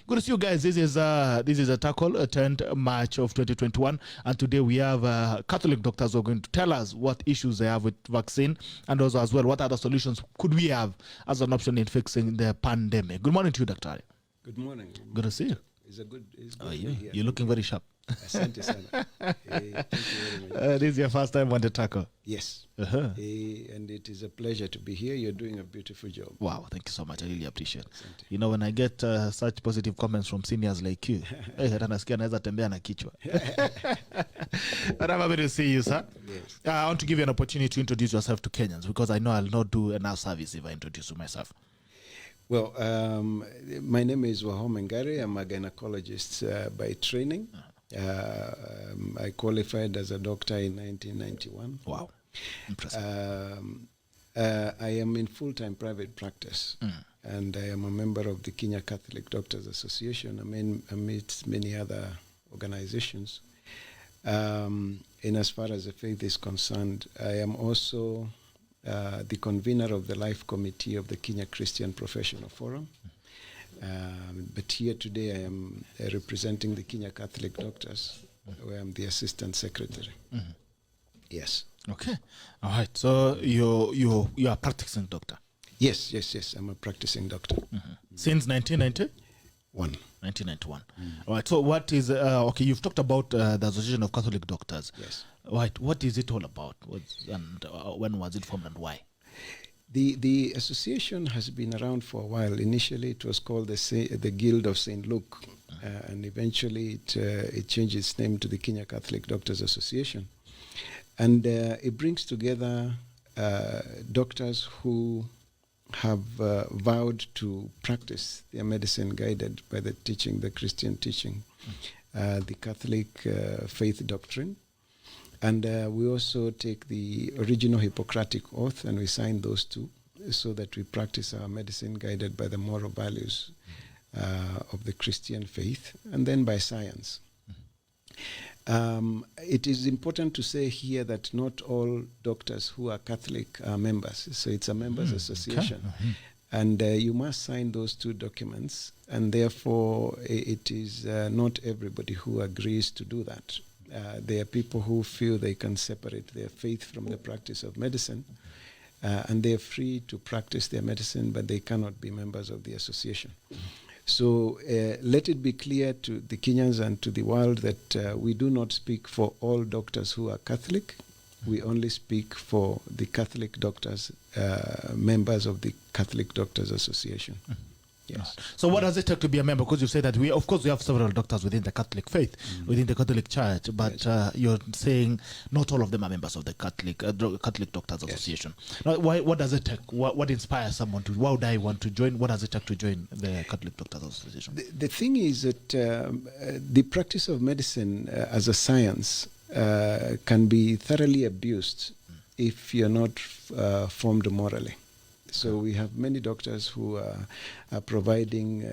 Good to see you guys. This is a tackle, 10th March of 2021, and today we have Catholic doctors who are going to tell us what issues they have with vaccine, and also as well what other solutions could we have as an option in fixing the pandemic. Good morning to you, Dr. Good morning. Good to see you. It's good Oh, to yeah. be here. You're looking very sharp. Asante sana. Thank you very much. This is your first time on the tackle. Yes. Uh-huh. And it is a pleasure to be here. You're doing a beautiful job. Wow, thank you so much. I really appreciate it. Asante. You know, when I get such positive comments from seniors like you, hata nasikia naweza tembea na kichwa. But I'm happy to see you, sir. Yes. I want to give you an opportunity to introduce yourself to Kenyans, because I know I'll not do enough service if I introduce you myself. Well, my name is WAHOME Ngare. I'm a gynecologist by training. I qualified as a doctor in 1991. Wow, impressive. I am in full-time private practice, and I am a member of the Kenya Catholic Doctors Association, amidst many other organizations. And as far as the faith is concerned, I am also the convener of the Life Committee of the Kenya Christian Professional Forum. But here today I am representing the Kenya Catholic Doctors, where I'm the Assistant Secretary. Yes. Okay. All right. So you're a practicing doctor? Yes. I'm a practicing doctor. Since 1990? 1991. All right. So what is, okay, you've talked about the Association of Catholic Doctors. Yes. Right. What is it all about? And when was it formed and why? The association has been around for a while. Initially, it was called the Guild of St. Luke, and eventually it changed its name to the Kenya Catholic Doctors Association. And it brings together doctors who have vowed to practice their medicine guided by the Christian teaching, the Catholic faith doctrine. And we also take the original Hippocratic Oath and we sign those two so that we practice our medicine guided by the moral values of the Christian faith and then by science. It is important to say here that not all doctors who are Catholic are members. So it's a members association. Okay. And you must sign those two documents. And therefore, it is not everybody who agrees to do that. There are people who feel they can separate their faith from the practice of medicine, and they are free to practice their medicine, but they cannot be members of the association. So let it be clear to the Kenyans and to the world that we do not speak for all doctors who are Catholic. We only speak for the Catholic doctors, members of the Catholic Doctors Association. Yes. So what does it take to be a member? Because you say that we have several doctors within the Catholic faith, within the Catholic Church, but you're saying not all of them are members of the Catholic Doctors Association. Now, what does it take? What inspires someone to? Why would I want to join? What does it take to join the Catholic Doctors Association? The thing is that the practice of medicine as a science can be thoroughly abused if you're not formed morally. So we have many doctors who are providing,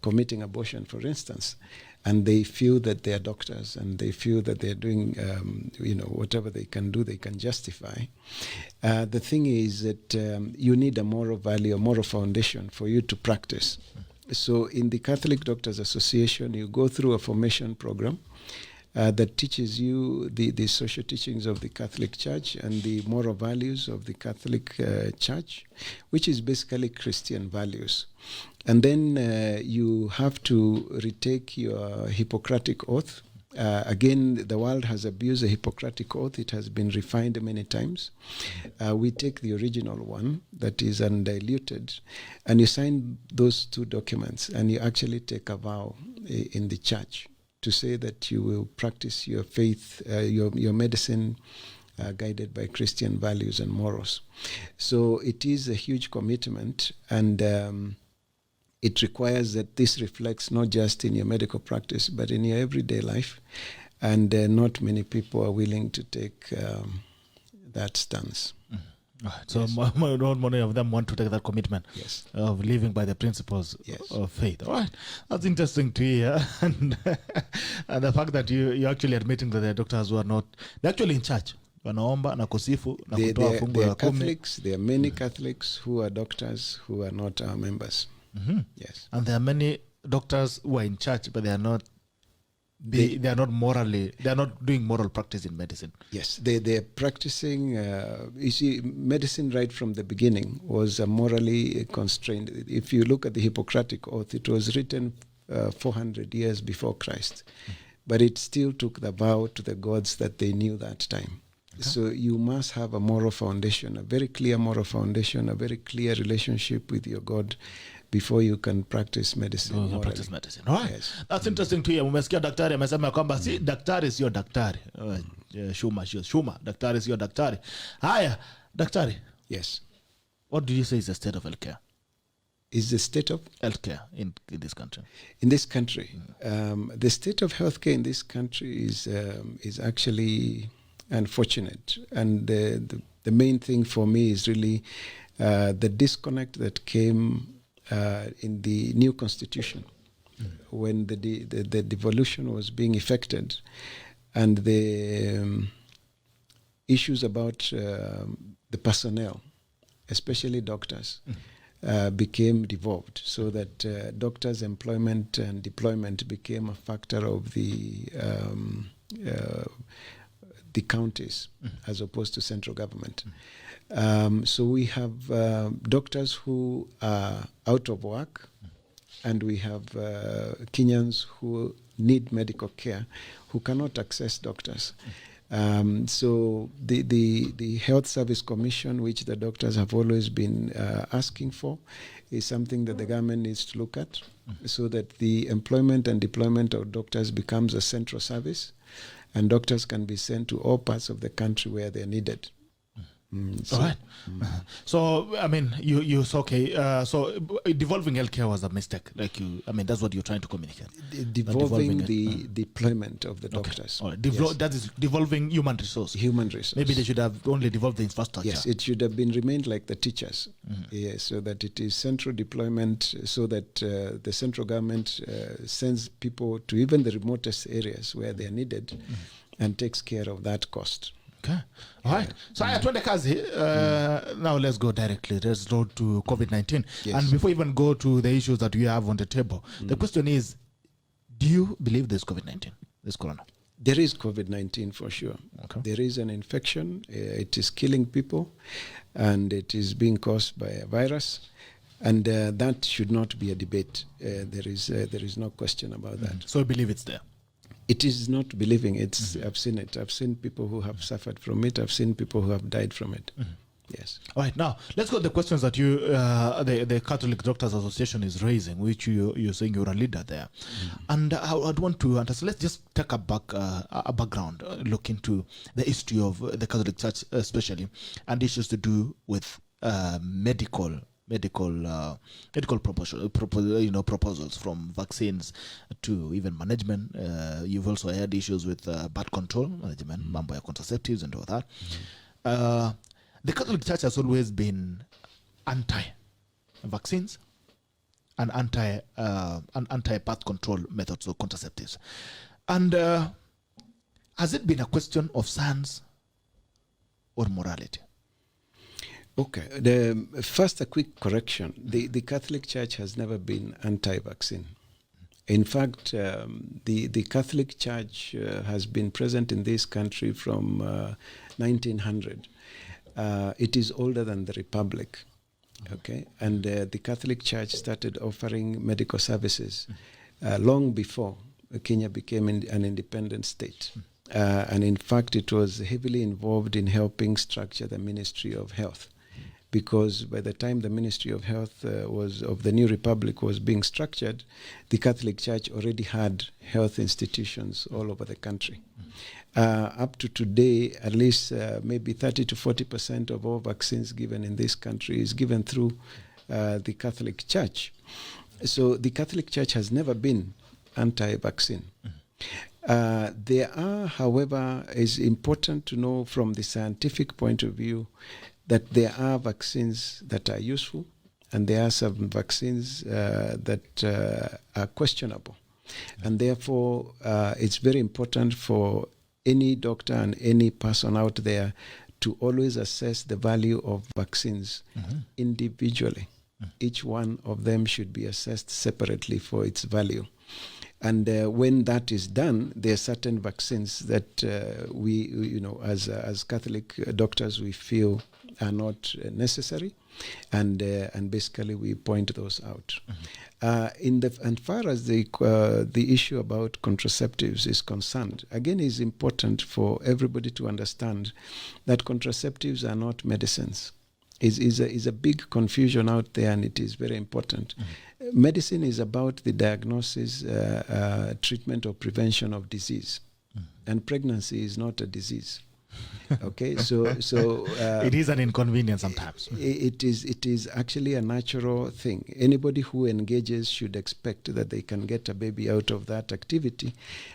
committing abortion, for instance, and they feel that they are doctors and they feel that they're doing, whatever they can do, they can justify. The thing is that you need a moral value, a moral foundation for you to practice. So in the Catholic Doctors Association, you go through a formation program that teaches you the social teachings of the Catholic Church and the moral values of the Catholic Church, which is basically Christian values. And then you have to retake your Hippocratic Oath. Again, the world has abused the Hippocratic Oath. It has been refined many times. We take the original one that is undiluted, and you sign those two documents, and you actually take a vow in the church to say that you will practice your faith, your medicine guided by Christian values and morals. So it is a huge commitment, and it requires that this reflects not just in your medical practice, but in your everyday life. And not many people are willing to take that stance. So not many of them want to take that commitment of living by the principles of faith. All right, that's interesting to hear. And the fact that you're actually admitting that there are doctors who are not, they're actually in church. Wanaomba na kusifu na kutoa fungu ya kumi. There are many Catholics who are doctors who are not our members. Yes. And there are many doctors who are in church, but they are not. They are not doing moral practice in medicine. Yes, they're practicing. You see, medicine right from the beginning was morally constrained. If you look at the Hippocratic Oath, it was written 400 years before Christ, but it still took the vow to the gods that they knew that time. Okay. So you must have a moral foundation, a very clear moral foundation, a very clear relationship with your God, before you can practice medicine. Practice medicine. All right. Yes. That's interesting to hear. Umesikia daktari amesema kwamba si daktari sio daktari. Shuma, daktari sio daktari. Haya, daktari. Yes. What do you say is the state of healthcare? Is the state of healthcare in this country? In this country, the state of healthcare in this country is actually unfortunate, and the main thing for me is really the disconnect that came in the new constitution when the devolution was being effected, and the issues about the personnel, especially doctors, became devolved, so that doctors' employment and deployment became a factor of the counties as opposed to central government. So we have doctors who are out of work, and we have Kenyans who need medical care who cannot access doctors. So the Health Service Commission, which the doctors have always been asking for, is something that the government needs to look at, so that the employment and deployment of doctors becomes a central service, and doctors can be sent to all parts of the country where they're needed. All right. So, I mean, you okay. So, devolving healthcare was a mistake. That's what you're trying to communicate. Devolving the deployment of the doctors. Okay. All right. That is devolving human resource. Human resource. Maybe they should have only devolved the infrastructure. Yes, it should have been remained like the teachers. Yes, so that it is central deployment, so that the central government sends people to even the remotest areas where they are needed and takes care of that cost. Okay. All right. So I twende kazi. Now let's go directly. Let's go to COVID-19. Yes. And before we even go to the issues that we have on the table, the question is, do you believe there's COVID-19, this corona? There is COVID-19 for sure. Okay. There is an infection. It is killing people, and it is being caused by a virus. And that should not be a debate. There is no question about that. So I believe it's there. It is not believing. It's I've seen it. I've seen people who have suffered from it. I've seen people who have died from it. Yes. All right. Now let's go to the questions that you, the Catholic Doctors Association is raising, which you're saying you're a leader there, and I'd want to understand. Let's just take a background look into the history of the Catholic Church, especially, and issues to do with medical proposals, from vaccines to even management. You've also had issues with birth control management, mambo ya contraceptives and all that. The Catholic Church has always been anti-vaccines and anti-birth control methods or contraceptives. And has it been a question of science or morality? Okay. First, a quick correction. The Catholic Church has never been anti-vaccine. In fact, the Catholic Church has been present in this country from 1900. It is older than the Republic. Okay, and the Catholic Church started offering medical services long before Kenya became an independent state. And in fact, it was heavily involved in helping structure the Ministry of Health, because by the time the Ministry of Health of the new republic was being structured, the Catholic Church already had health institutions all over the country. Up to today, at least maybe 30 to 40% of all vaccines given in this country is given through the Catholic Church. So the Catholic Church has never been anti-vaccine. There are, however, it's important to know from the scientific point of view that there are vaccines that are useful, and there are some vaccines that are questionable. And therefore, it's very important for any doctor and any person out there to always assess the value of vaccines individually. Each one of them should be assessed separately for its value. And when that is done, there are certain vaccines that we, as Catholic doctors, we feel are not necessary, and basically we point those out. And far as the issue about contraceptives is concerned, again, it's important for everybody to understand that contraceptives are not medicines. Is a big confusion out there, and it is very important. Medicine is about the diagnosis, treatment, or prevention of disease, and pregnancy is not a disease. Okay, so it is an inconvenience sometimes. It is actually a natural thing. Anybody who engages should expect that they can get a baby out of that activity.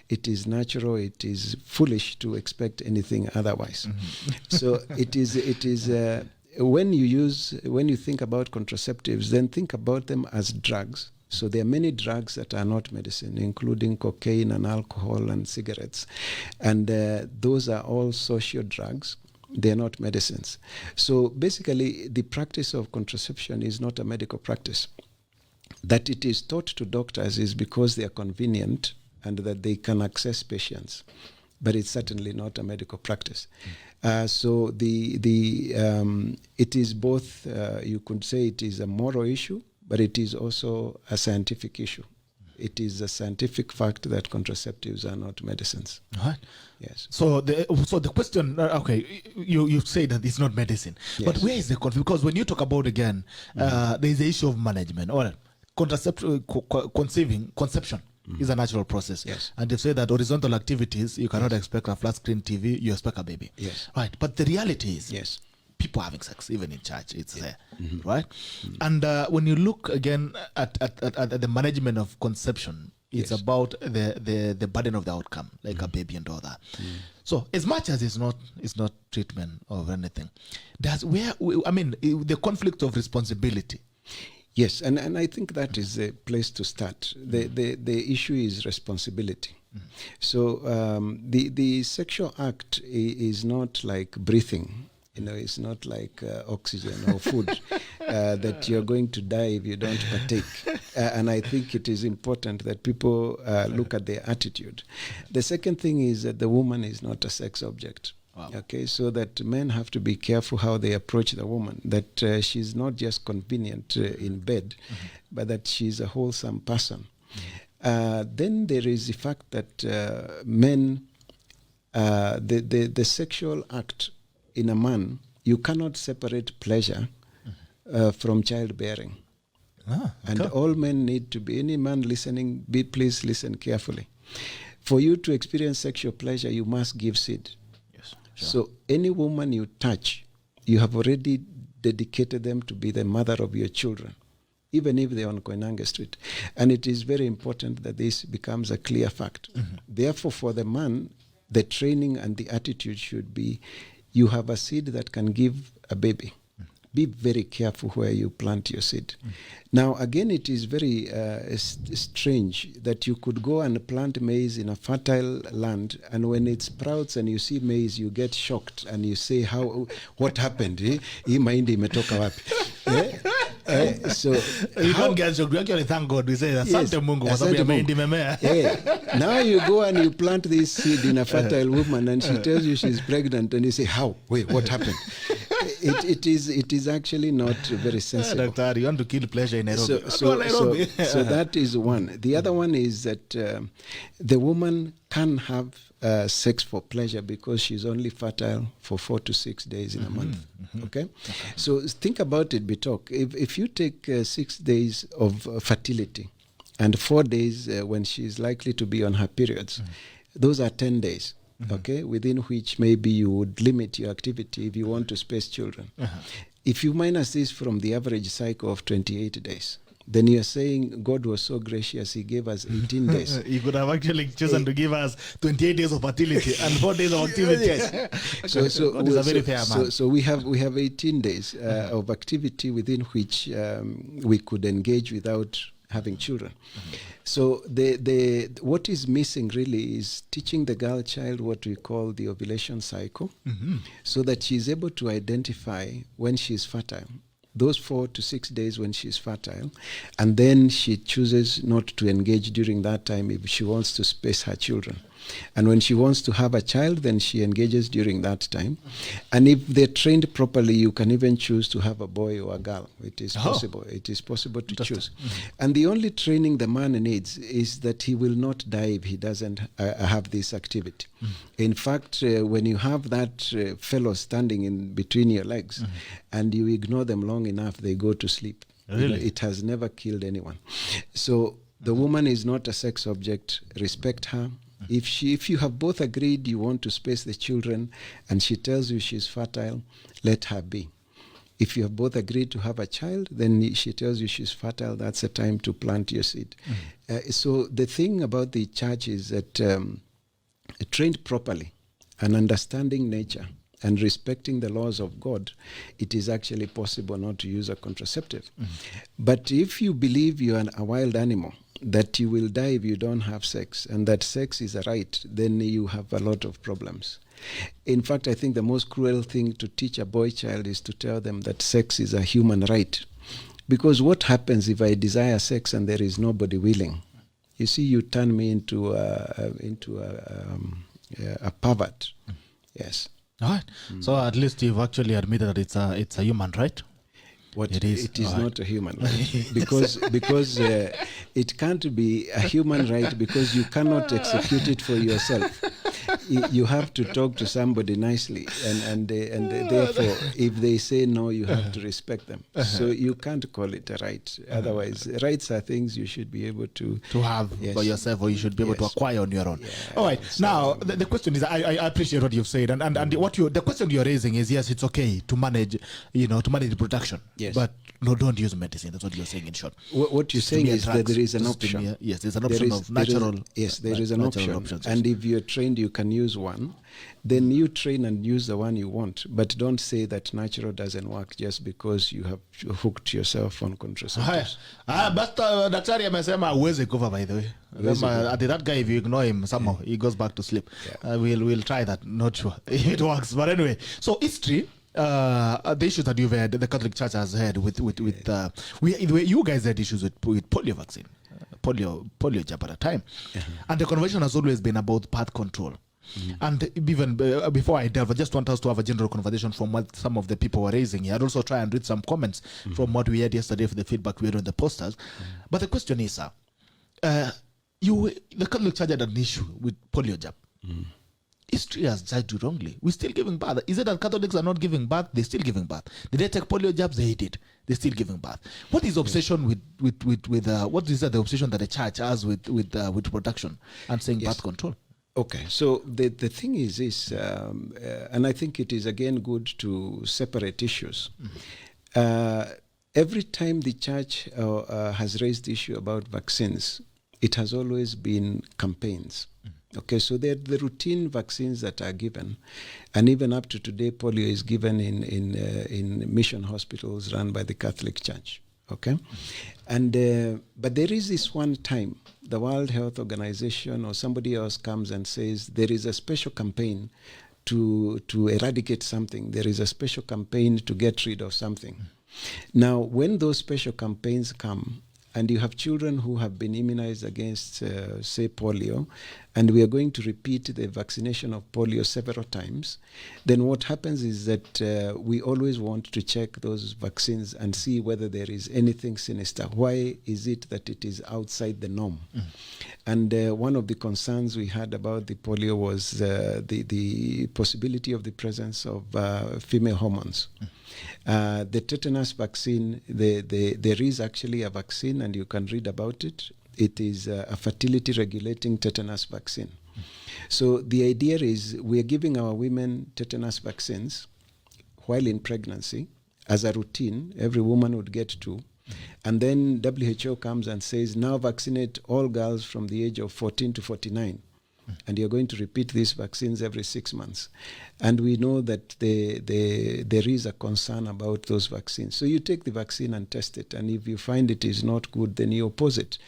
It is natural. It is foolish to expect anything otherwise. So it is. When you think about contraceptives, then think about them as drugs. So there are many drugs that are not medicine, including cocaine and alcohol and cigarettes. And those are all social drugs. They're not medicines. So basically, the practice of contraception is not a medical practice. That it is taught to doctors is because they are convenient and that they can access patients. But it's certainly not a medical practice. So it is both, you could say it is a moral issue, but it is also a scientific issue. It is a scientific fact that contraceptives are not medicines. Right. Yes. So the question, okay, you say that it's not medicine, Yes. but where is the conflict? Because when you talk about again, there is the issue of management or conception is a natural process. Yes. And they say that horizontal activities, you cannot expect a flat screen TV, you expect a baby. Yes. Right. But the reality is, Yes. people having sex, even in church, it's there, right? And when you look again at the management of conception, it's about the burden of the outcome, like a baby and all that. So as much as it's not treatment or anything, the conflict of responsibility. Yes, and I think that is the place to start. The issue is responsibility. So the sexual act is not like breathing. It's not like oxygen or food that you're going to die if you don't partake. And I think it is important that people look at their attitude. The second thing is that the woman is not a sex object. Wow. Okay, so that men have to be careful how they approach the woman, that she's not just convenient in bed, but that she's a wholesome person. Then there is the fact that men, the sexual act in a man, you cannot separate pleasure from childbearing. Okay. And all men need to be, any man listening, please listen carefully. For you to experience sexual pleasure, you must give seed. Sure. So any woman you touch, you have already dedicated them to be the mother of your children, even if they're on Koinange Street. And it is very important that this becomes a clear fact. Therefore, for the man, the training and the attitude should be, you have a seed that can give a baby. Be very careful where you plant your seed. Now, again, it is very strange that you could go and plant maize in a fertile land, and when it sprouts and you see maize, you get shocked and you say, what happened? Hii mahindi imetoka wapi? So you don't get shocked. Actually, thank God. We say, Asante Mungu, kwa sababu ya mahindi imemea. Now you go and you plant this seed in a fertile woman, and she tells you she's pregnant, and you say, how? Wait, what happened? It is actually not very sensible. Doctor, you want to kill pleasure in Nairobi. So that is one. The other one is that the woman can have sex for pleasure because she's only fertile for 4 to 6 days in a month. Okay? So think about it, Bitok. If you take 6 days of fertility and 4 days when she's likely to be on her periods, those are 10 days. Okay, within which maybe you would limit your activity if you want to space children. If you minus this from the average cycle of 28 days, then you're saying God was so gracious, he gave us 18 days. He could have actually chosen to give us 28 days of fertility and 4 days of activity. Yes. So we have 18 days of activity within which we could engage without having children. So what is missing really is teaching the girl child what we call the ovulation cycle, so that she's able to identify when she's fertile those 4 to 6 days when she's fertile, and then she chooses not to engage during that time if she wants to space her children. And when she wants to have a child, then she engages during that time. And if they're trained properly, you can even choose to have a boy or a girl. It is possible. It is possible to choose. And the only training the man needs is that he will not die if he doesn't have this activity. In fact, when you have that fellow standing in between your legs and you ignore them long enough, they go to sleep. Really? It has never killed anyone. So the woman is not a sex object. Respect her. If you have both agreed you want to space the children and she tells you she's fertile, let her be. If you have both agreed to have a child, then she tells you she's fertile, that's the time to plant your seed. So the thing about the church is that trained properly and understanding nature and respecting the laws of God, it is actually possible not to use a contraceptive. But if you believe you are a wild animal, that you will die if you don't have sex, and that sex is a right, then you have a lot of problems. In fact, I think the most cruel thing to teach a boy child is to tell them that sex is a human right. Because what happens if I desire sex and there is nobody willing? You see, you turn me into a pervert. Yes. All right. So at least you've actually admitted that it's a human right. It is not a human right because it can't be a human right because you cannot execute it for yourself. You have to talk to somebody nicely, and therefore, if they say no, you have to respect them. So you can't call it a right. Otherwise, rights are things you should be able to have by yourself, or you should be able to acquire on your own. Yeah, all right. So now the question is, I appreciate what you've said, and the question you're raising is, yes, it's okay to manage, to manage production. Yes. But no, don't use medicine. That's what you're saying in short. What you're saying is that there is an option. Yes, there's an option of natural. Yes, there is an option. And if you're trained, you can use one. Then you train and use the one you want. But don't say that natural doesn't work just because you have hooked yourself on contraceptives. But daktari amesema huwezi kufa, by the way. That guy, if you ignore him, somehow he goes back to sleep. We'll try that. Not sure if it works. But anyway, so history. The issues that you've had, the Catholic Church has had with you guys had issues with polio vaccine, polio jab at a time, and the conversation has always been about birth control. And even before I delve, I just want us to have a general conversation from what some of the people were raising here. I'd also try and read some comments from what we had yesterday for the feedback we had on the posters. But the question is, the Catholic Church had an issue with polio jab. History has judged you wrongly. We're still giving birth. Is it that Catholics are not giving birth? They're still giving birth. Did they take polio jabs? They did. They're still giving birth. What is obsession with what is the obsession that the church has with production and saying birth control? Okay, so the thing is this, and I think it is again good to separate issues. Every time the church has raised the issue about vaccines, it has always been campaigns. Okay, so they're the routine vaccines that are given, and even up to today, polio is given in mission hospitals run by the Catholic Church. Okay, and but there is this one time the World Health Organization or somebody else comes and says there is a special campaign to eradicate something. There is a special campaign to get rid of something. Now, when those special campaigns come, and you have children who have been immunized against, say, polio, and we are going to repeat the vaccination of polio several times, then what happens is that we always want to check those vaccines and see whether there is anything sinister. Why is it that it is outside the norm? And one of the concerns we had about the polio was the possibility of the presence of female hormones. The tetanus vaccine, there is actually a vaccine, and you can read about it. It is a fertility regulating tetanus vaccine. So the idea is we are giving our women tetanus vaccines while in pregnancy as a routine. Every woman would get 2. And then WHO comes and says, now vaccinate all girls from the age of 14 to 49. And you're going to repeat these vaccines every 6 months. And we know that there is a concern about those vaccines. So you take the vaccine and test it. And if you find it is not good, then you oppose it.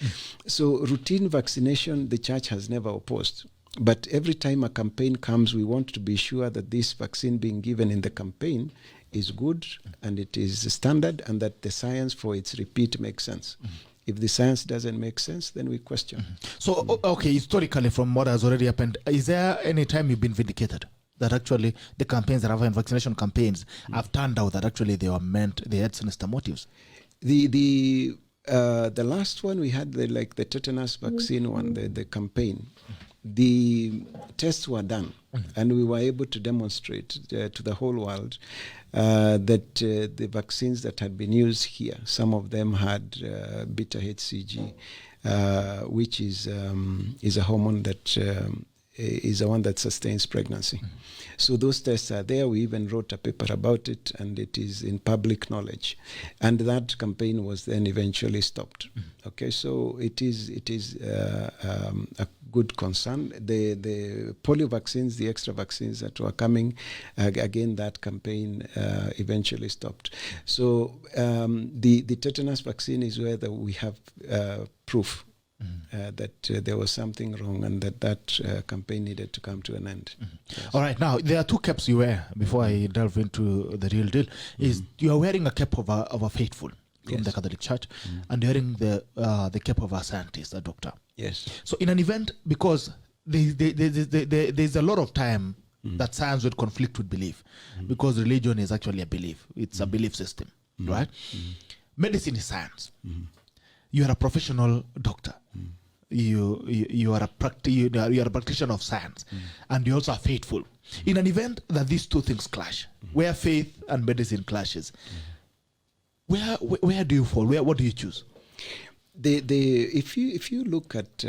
So routine vaccination, the church has never opposed. But every time a campaign comes, we want to be sure that this vaccine being given in the campaign is good and it is standard, and that the science for its repeat makes sense. If the science doesn't make sense, then we question. So, okay, historically, from what has already happened, is there any time you've been vindicated that actually the campaigns that have been vaccination campaigns have turned out that actually they had sinister motives? The last one we had, the tetanus vaccine one, the campaign, the tests were done, and we were able to demonstrate to the whole world that the vaccines that had been used here, some of them had beta HCG, which is a hormone that is the one that sustains pregnancy. So those tests are there. We even wrote a paper about it, and it is in public knowledge. And that campaign was then eventually stopped. Okay, so it is a good concern. The polio vaccines, the extra vaccines that were coming, again, that campaign eventually stopped. So the tetanus vaccine is where we have proof that there was something wrong, and that campaign needed to come to an end. Yes. All right, now there are two caps you wear before I delve into the real deal. Is you are wearing a cap of a faithful from the Catholic Church, and you're wearing the cap of a scientist, a doctor. Yes. So in an event, because there's a lot of time that science would conflict with belief, because religion is actually a belief. It's a belief system, right? Medicine is science. You are a professional doctor. You are a practitioner of science, and you also are faithful. In an event that these two things clash, where faith and medicine clashes, where do you fall? What do you choose? If you look at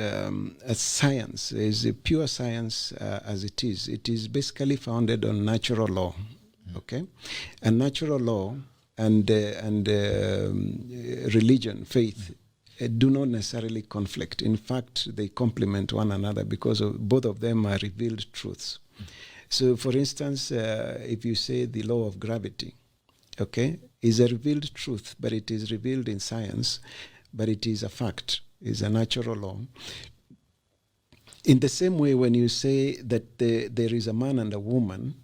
science, is a pure science as it is basically founded on natural law, okay, and natural law and religion, faith, do not necessarily conflict. In fact, they complement one another because both of them are revealed truths. So, for instance, if you say the law of gravity, okay, is a revealed truth, but it is revealed in science, but it is a fact, is a natural law. In the same way, when you say that there is a man and a woman,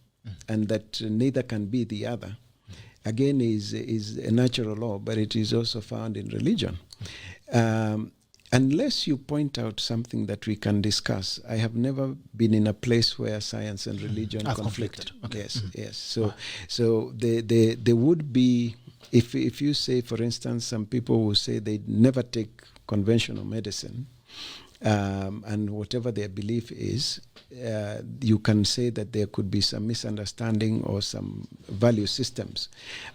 and that neither can be the other, again is a natural law, but it is also found in religion. Unless you point out something that we can discuss, I have never been in a place where science and religion conflict. Okay. Yes, yes. So there would be, if you say, for instance, some people will say they never take conventional medicine, and whatever their belief is, you can say that there could be some misunderstanding or some value systems.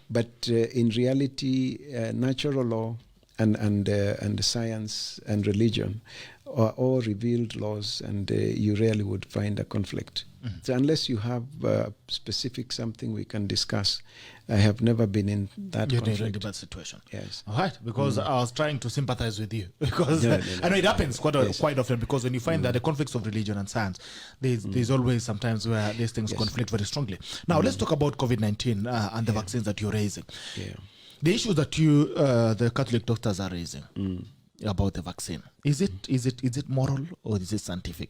But in reality, natural law and science and religion are all revealed laws, and you rarely would find a conflict. So unless you have specific something we can discuss, I have never been in that conflict. In a bad situation. Yes. All right, because I was trying to sympathize with you, because I know it happens quite often, because when you find that the conflicts of religion and science, there's always sometimes where these things conflict very strongly. Now let's talk about COVID-19 and the vaccines that you're raising. Yeah. The issue that the Catholic doctors are raising about the vaccine, is it moral or is it scientific?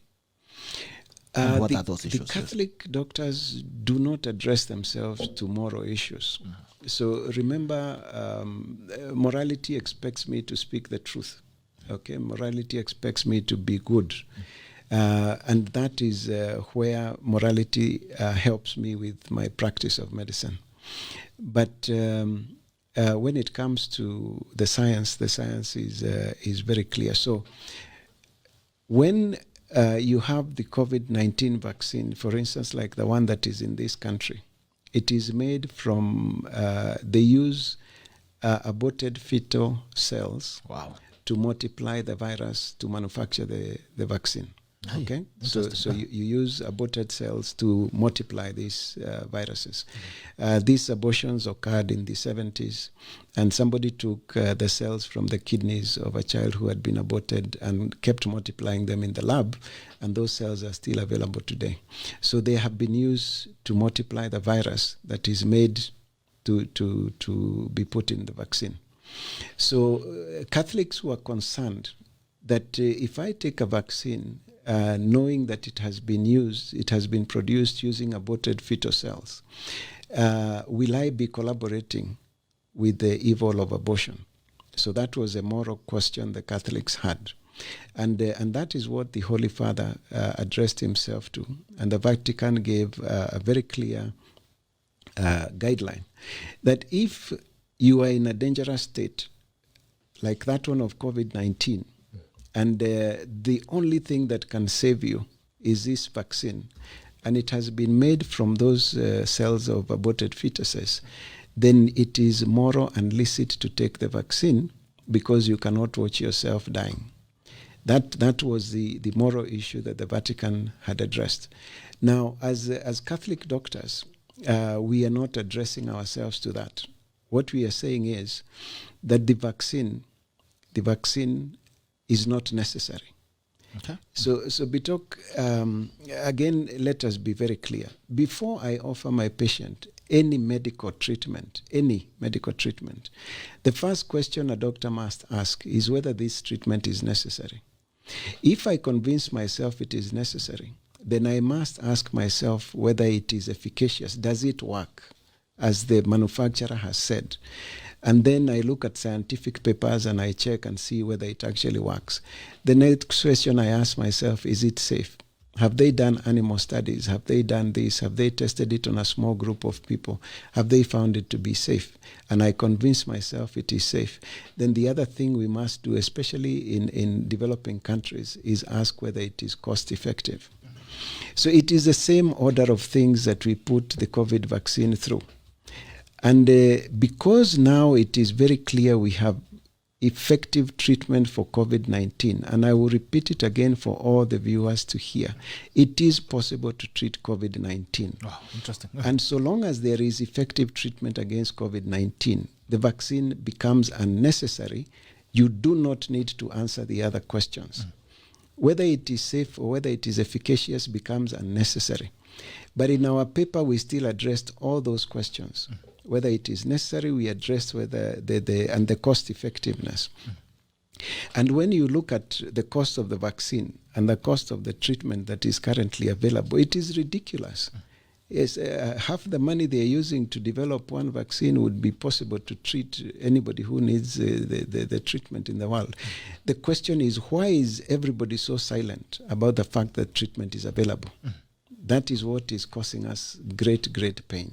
And what are those issues? The Catholic doctors do not address themselves to moral issues. So remember, morality expects me to speak the truth. Okay, morality expects me to be good. And that is where morality helps me with my practice of medicine. But when it comes to the science is very clear. So when you have the COVID-19 vaccine, for instance, like the one that is in this country, it is made from, they use aborted fetal cells to multiply the virus to manufacture the vaccine. Okay, so you use aborted cells to multiply these viruses. These abortions occurred in the 70s, and somebody took the cells from the kidneys of a child who had been aborted and kept multiplying them in the lab, and those cells are still available today. So they have been used to multiply the virus that is made to be put in the vaccine. So Catholics were concerned that if I take a vaccine, knowing that it has been produced using aborted fetal cells, will I be collaborating with the evil of abortion? So that was a moral question the Catholics had. And that is what the Holy Father addressed himself to. And the Vatican gave a very clear guideline that if you are in a dangerous state, like that one of COVID-19, and the only thing that can save you is this vaccine, and it has been made from those cells of aborted fetuses, then it is moral and licit to take the vaccine because you cannot watch yourself dying. That was the moral issue that the Vatican had addressed. Now, as Catholic doctors, we are not addressing ourselves to that. What we are saying is that the vaccine is not necessary. Okay. So Bitok, again, let us be very clear. Before I offer my patient any medical treatment, the first question a doctor must ask is whether this treatment is necessary. If I convince myself it is necessary, then I must ask myself whether it is efficacious. Does it work, as the manufacturer has said? And then I look at scientific papers and I check and see whether it actually works. The next question I ask myself, is it safe? Have they done animal studies? Have they done this? Have they tested it on a small group of people? Have they found it to be safe? And I convince myself it is safe. Then the other thing we must do, especially in developing countries, is ask whether it is cost effective. So it is the same order of things that we put the COVID vaccine through. And because now it is very clear we have effective treatment for COVID-19, and I will repeat it again for all the viewers to hear, it is possible to treat COVID-19. Wow, interesting. And so long as there is effective treatment against COVID-19, the vaccine becomes unnecessary. You do not need to answer the other questions. Whether it is safe or whether it is efficacious becomes unnecessary. But in our paper, we still addressed all those questions. Whether it is necessary, we address whether the cost effectiveness. And when you look at the cost of the vaccine and the cost of the treatment that is currently available, it is ridiculous. Yes, half the money they are using to develop one vaccine would be possible to treat anybody who needs the treatment in the world. The question is, why is everybody so silent about the fact that treatment is available? That is what is causing us great, great pain.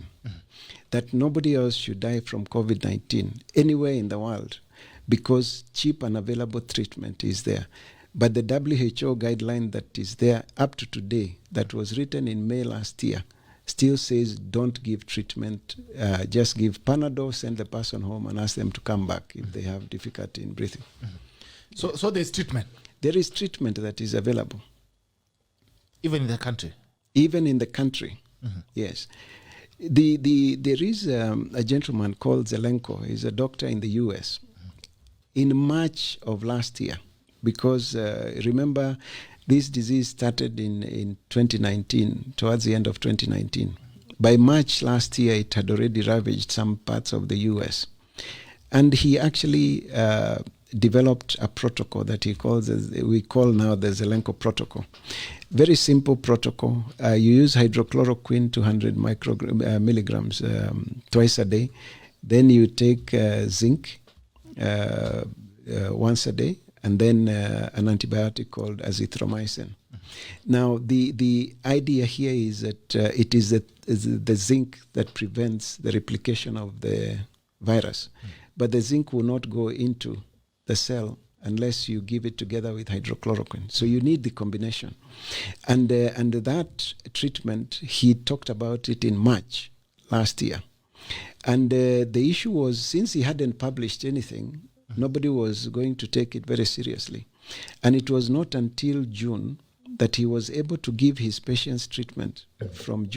That nobody else should die from COVID-19 anywhere in the world because cheap and available treatment is there. But the WHO guideline that is there up to today, that was written in May last year, still says don't give treatment, just give Panadol, send the person home and ask them to come back if they have difficulty in breathing. So there's treatment? There is treatment that is available. Even in the country? Even in the country, yes. There is a gentleman called Zelenko. He's a doctor in the US. In March of last year, because remember, this disease started in 2019, towards the end of 2019. By March last year, it had already ravaged some parts of the US. And he actually developed a protocol that we call now the Zelenko Protocol. Very simple protocol. You use hydrochloroquine 200 milligrams twice a day. Then you take zinc once a day, and then an antibiotic called azithromycin. Now, the idea here is that it is the zinc that prevents the replication of the virus. But the zinc will not go into the cell unless you give it together with hydrochloroquine. So you need the combination. And that treatment, he talked about it in March last year. And the issue was, since he hadn't published anything, nobody was going to take it very seriously. And it was not until June that he was able to give his patients treatment. From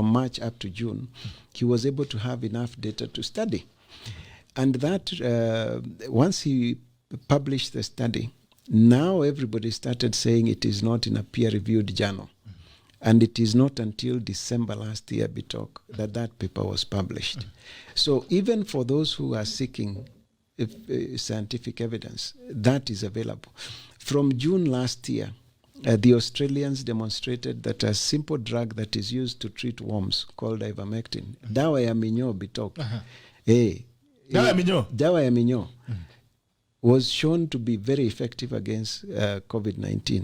March up to June, he was able to have enough data to study. And that, once he published the study, now everybody started saying it is not in a peer-reviewed journal. And it is not until December last year, Bitok, that paper was published. So even for those who are seeking scientific evidence, that is available. From June last year, The Australians demonstrated that a simple drug that is used to treat worms called ivermectin, dawa ya minyoo bitok, dawa ya minyoo, was shown to be very effective against COVID-19.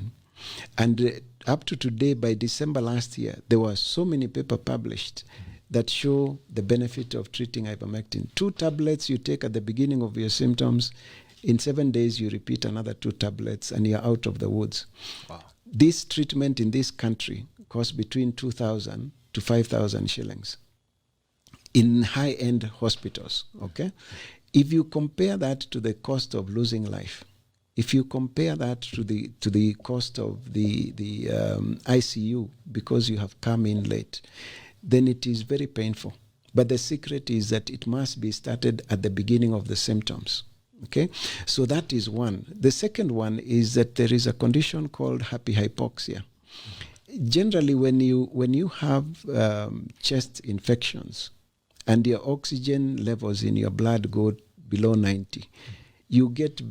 And up to today, by December last year, there were so many papers published that show the benefit of treating ivermectin. 2 tablets you take at the beginning of your symptoms. In 7 days, you repeat another 2 tablets and you're out of the woods. Wow. This treatment in this country costs between 2,000 to 5,000 shillings in high-end hospitals, okay? If you compare that to the cost of losing life, if you compare that to the cost of the ICU because you have come in late, then it is very painful. But the secret is that it must be started at the beginning of the symptoms. Okay, so that is one. The second one is that there is a condition called happy hypoxia. Generally, when you have chest infections and your oxygen levels in your blood go below 90, you get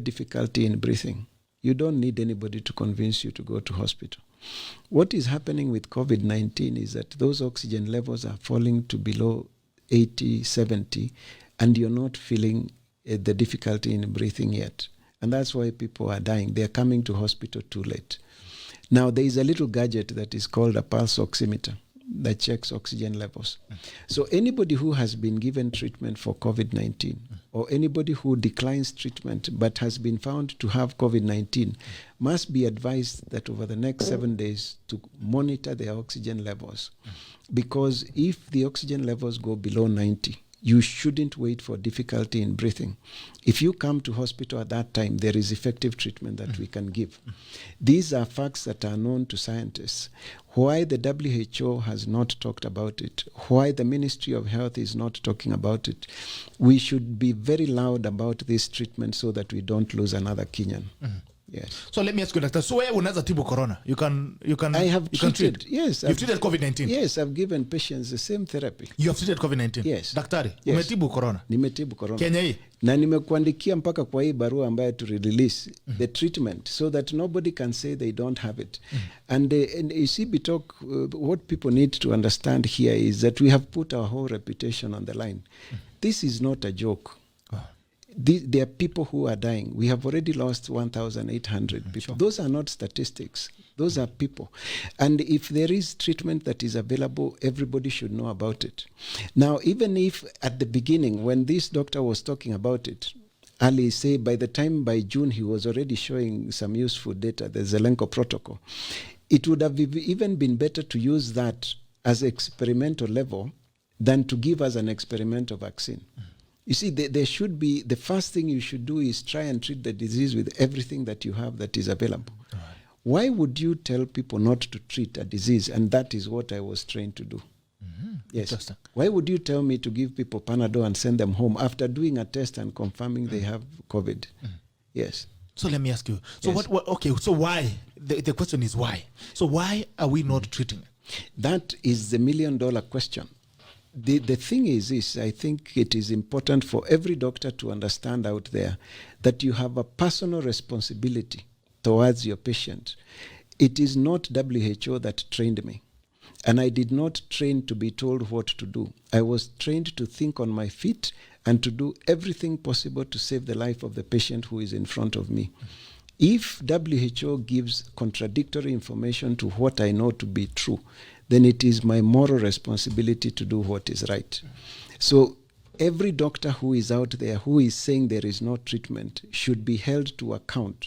difficulty in breathing. You don't need anybody to convince you to go to hospital. What is happening with COVID-19 is that those oxygen levels are falling to below 80, 70, and you're not feeling the difficulty in breathing yet. And that's why people are dying. They're coming to hospital too late. Now, there is a little gadget that is called a pulse oximeter that checks oxygen levels. So anybody who has been given treatment for COVID-19 or anybody who declines treatment but has been found to have COVID-19 must be advised that over the next 7 days to monitor their oxygen levels. Because if the oxygen levels go below 90, you shouldn't wait for difficulty in breathing. If you come to hospital at that time, there is effective treatment that we can give. These are facts that are known to scientists. Why the WHO has not talked about it, why the Ministry of Health is not talking about it, we should be very loud about this treatment so that we don't lose another Kenyan. Yes. So let me ask you, Doctor. So where unaweza tibu corona? You can. I have treated. Treat. Yes. You've treated COVID-19. Yes, I've given patients the same therapy. You have treated COVID-19. Yes. Daktari, Yes. umetibu corona. Nimetibu corona. Kenya hii. Na nimekuandikia mpaka kwa hii barua ambayo to release the treatment so that nobody can say they don't have it. And you see, Bitok, what people need to understand here is that we have put our whole reputation on the line. This is not a joke. There are people who are dying. We have already lost 1,800 people. Sure. Those are not statistics. Those are people. And if there is treatment that is available, everybody should know about it. Now, even if at the beginning, when this doctor was talking about it, Ali say by June, he was already showing some useful data, the Zelenko Protocol. It would have even been better to use that as experimental level than to give us an experimental vaccine. You see, there should be, the first thing you should do is try and treat the disease with everything that you have that is available. Right. Why would you tell people not to treat a disease? And that is what I was trained to do. Yes. Why would you tell me to give people Panadol and send them home after doing a test and confirming they have COVID? Yes. So let me ask you. So Yes. okay, so why? The question is why? So why are we not treating it? That is the $1 million question. The thing is this, I think it is important for every doctor to understand out there that you have a personal responsibility towards your patient. It is not WHO that trained me. And I did not train to be told what to do. I was trained to think on my feet and to do everything possible to save the life of the patient who is in front of me. If WHO gives contradictory information to what I know to be true, then it is my moral responsibility to do what is right. So every doctor who is out there who is saying there is no treatment should be held to account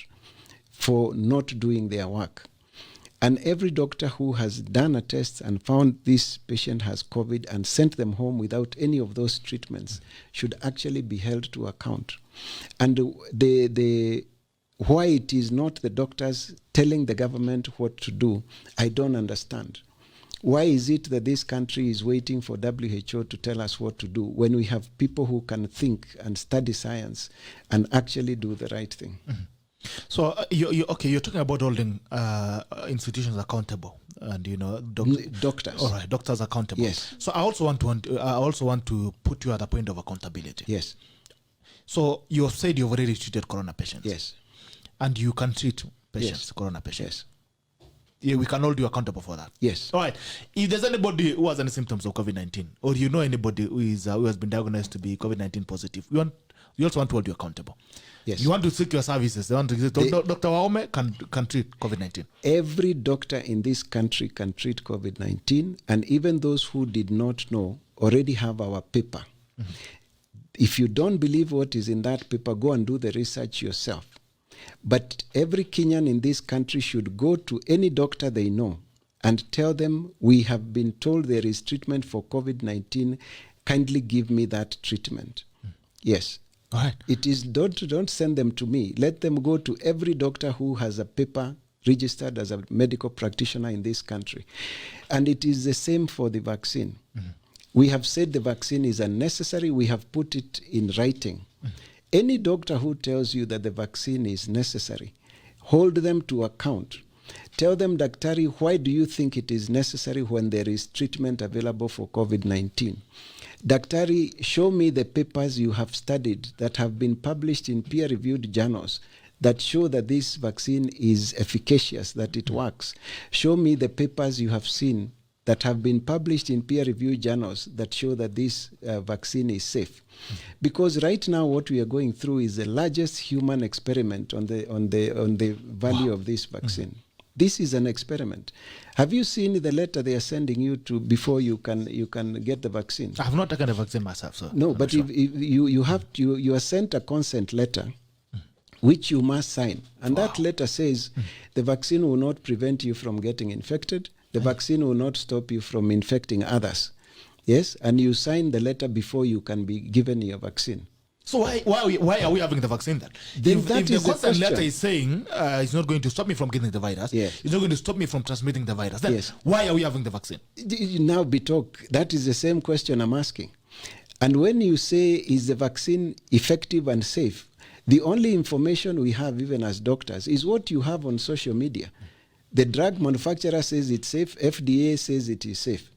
for not doing their work. And every doctor who has done a test and found this patient has COVID and sent them home without any of those treatments should actually be held to account. And why it is not the doctors telling the government what to do, I don't understand. Why is it that this country is waiting for WHO to tell us what to do when we have people who can think and study science and actually do the right thing? So you're talking about holding institutions accountable, and doctors. All right, doctors accountable. Yes. So I also want to put you at a point of accountability. Yes. So you have said you've already treated corona patients. Yes. And you can treat patients, corona patients. Yes. Yeah, we can hold you accountable for that. Yes. All right. If there's anybody who has any symptoms of COVID-19, or you know anybody who has been diagnosed to be COVID-19 positive, we also want to hold you accountable. Yes. You want to seek your services. They want to say, Dr. WAHOME can treat COVID-19. Every doctor in this country can treat COVID-19, and even those who did not know already have our paper. Mm-hmm. If you don't believe what is in that paper, go and do the research yourself. But every Kenyan in this country should go to any doctor they know and tell them, we have been told there is treatment for COVID-19. Kindly give me that treatment. Yes. All right. It is, don't send them to me. Let them go to every doctor who has a paper registered as a medical practitioner in this country. And it is the same for the vaccine. Mm-hmm. We have said the vaccine is unnecessary. We have put it in writing. Mm-hmm. Any doctor who tells you that the vaccine is necessary, hold them to account. Tell them, Daktari, why do you think it is necessary when there is treatment available for COVID-19? Daktari, show me the papers you have studied that have been published in peer-reviewed journals that show that this vaccine is efficacious, that it works. Show me the papers you have seen that have been published in peer-reviewed journals that show that this vaccine is safe. Because right now what we are going through is the largest human experiment on the value of this vaccine. This is an experiment. Have you seen the letter they are sending you to before you can get the vaccine? I have not taken the vaccine myself, so no. But if you are sent a consent letter, which you must sign, and that letter says the vaccine will not prevent you from getting infected. The vaccine will not stop you from infecting others. Yes, and you sign the letter before you can be given your vaccine. So why are we having the vaccine then? If the consent letter is saying it's not going to stop me from getting the virus, yes, it's not going to stop me from transmitting the virus, then yes, why are we having the vaccine? Now, Bitok, that is the same question I'm asking. And when you say, is the vaccine effective and safe, the only information we have, even as doctors, is what you have on social media. The drug manufacturer says it's safe, FDA says it is safe.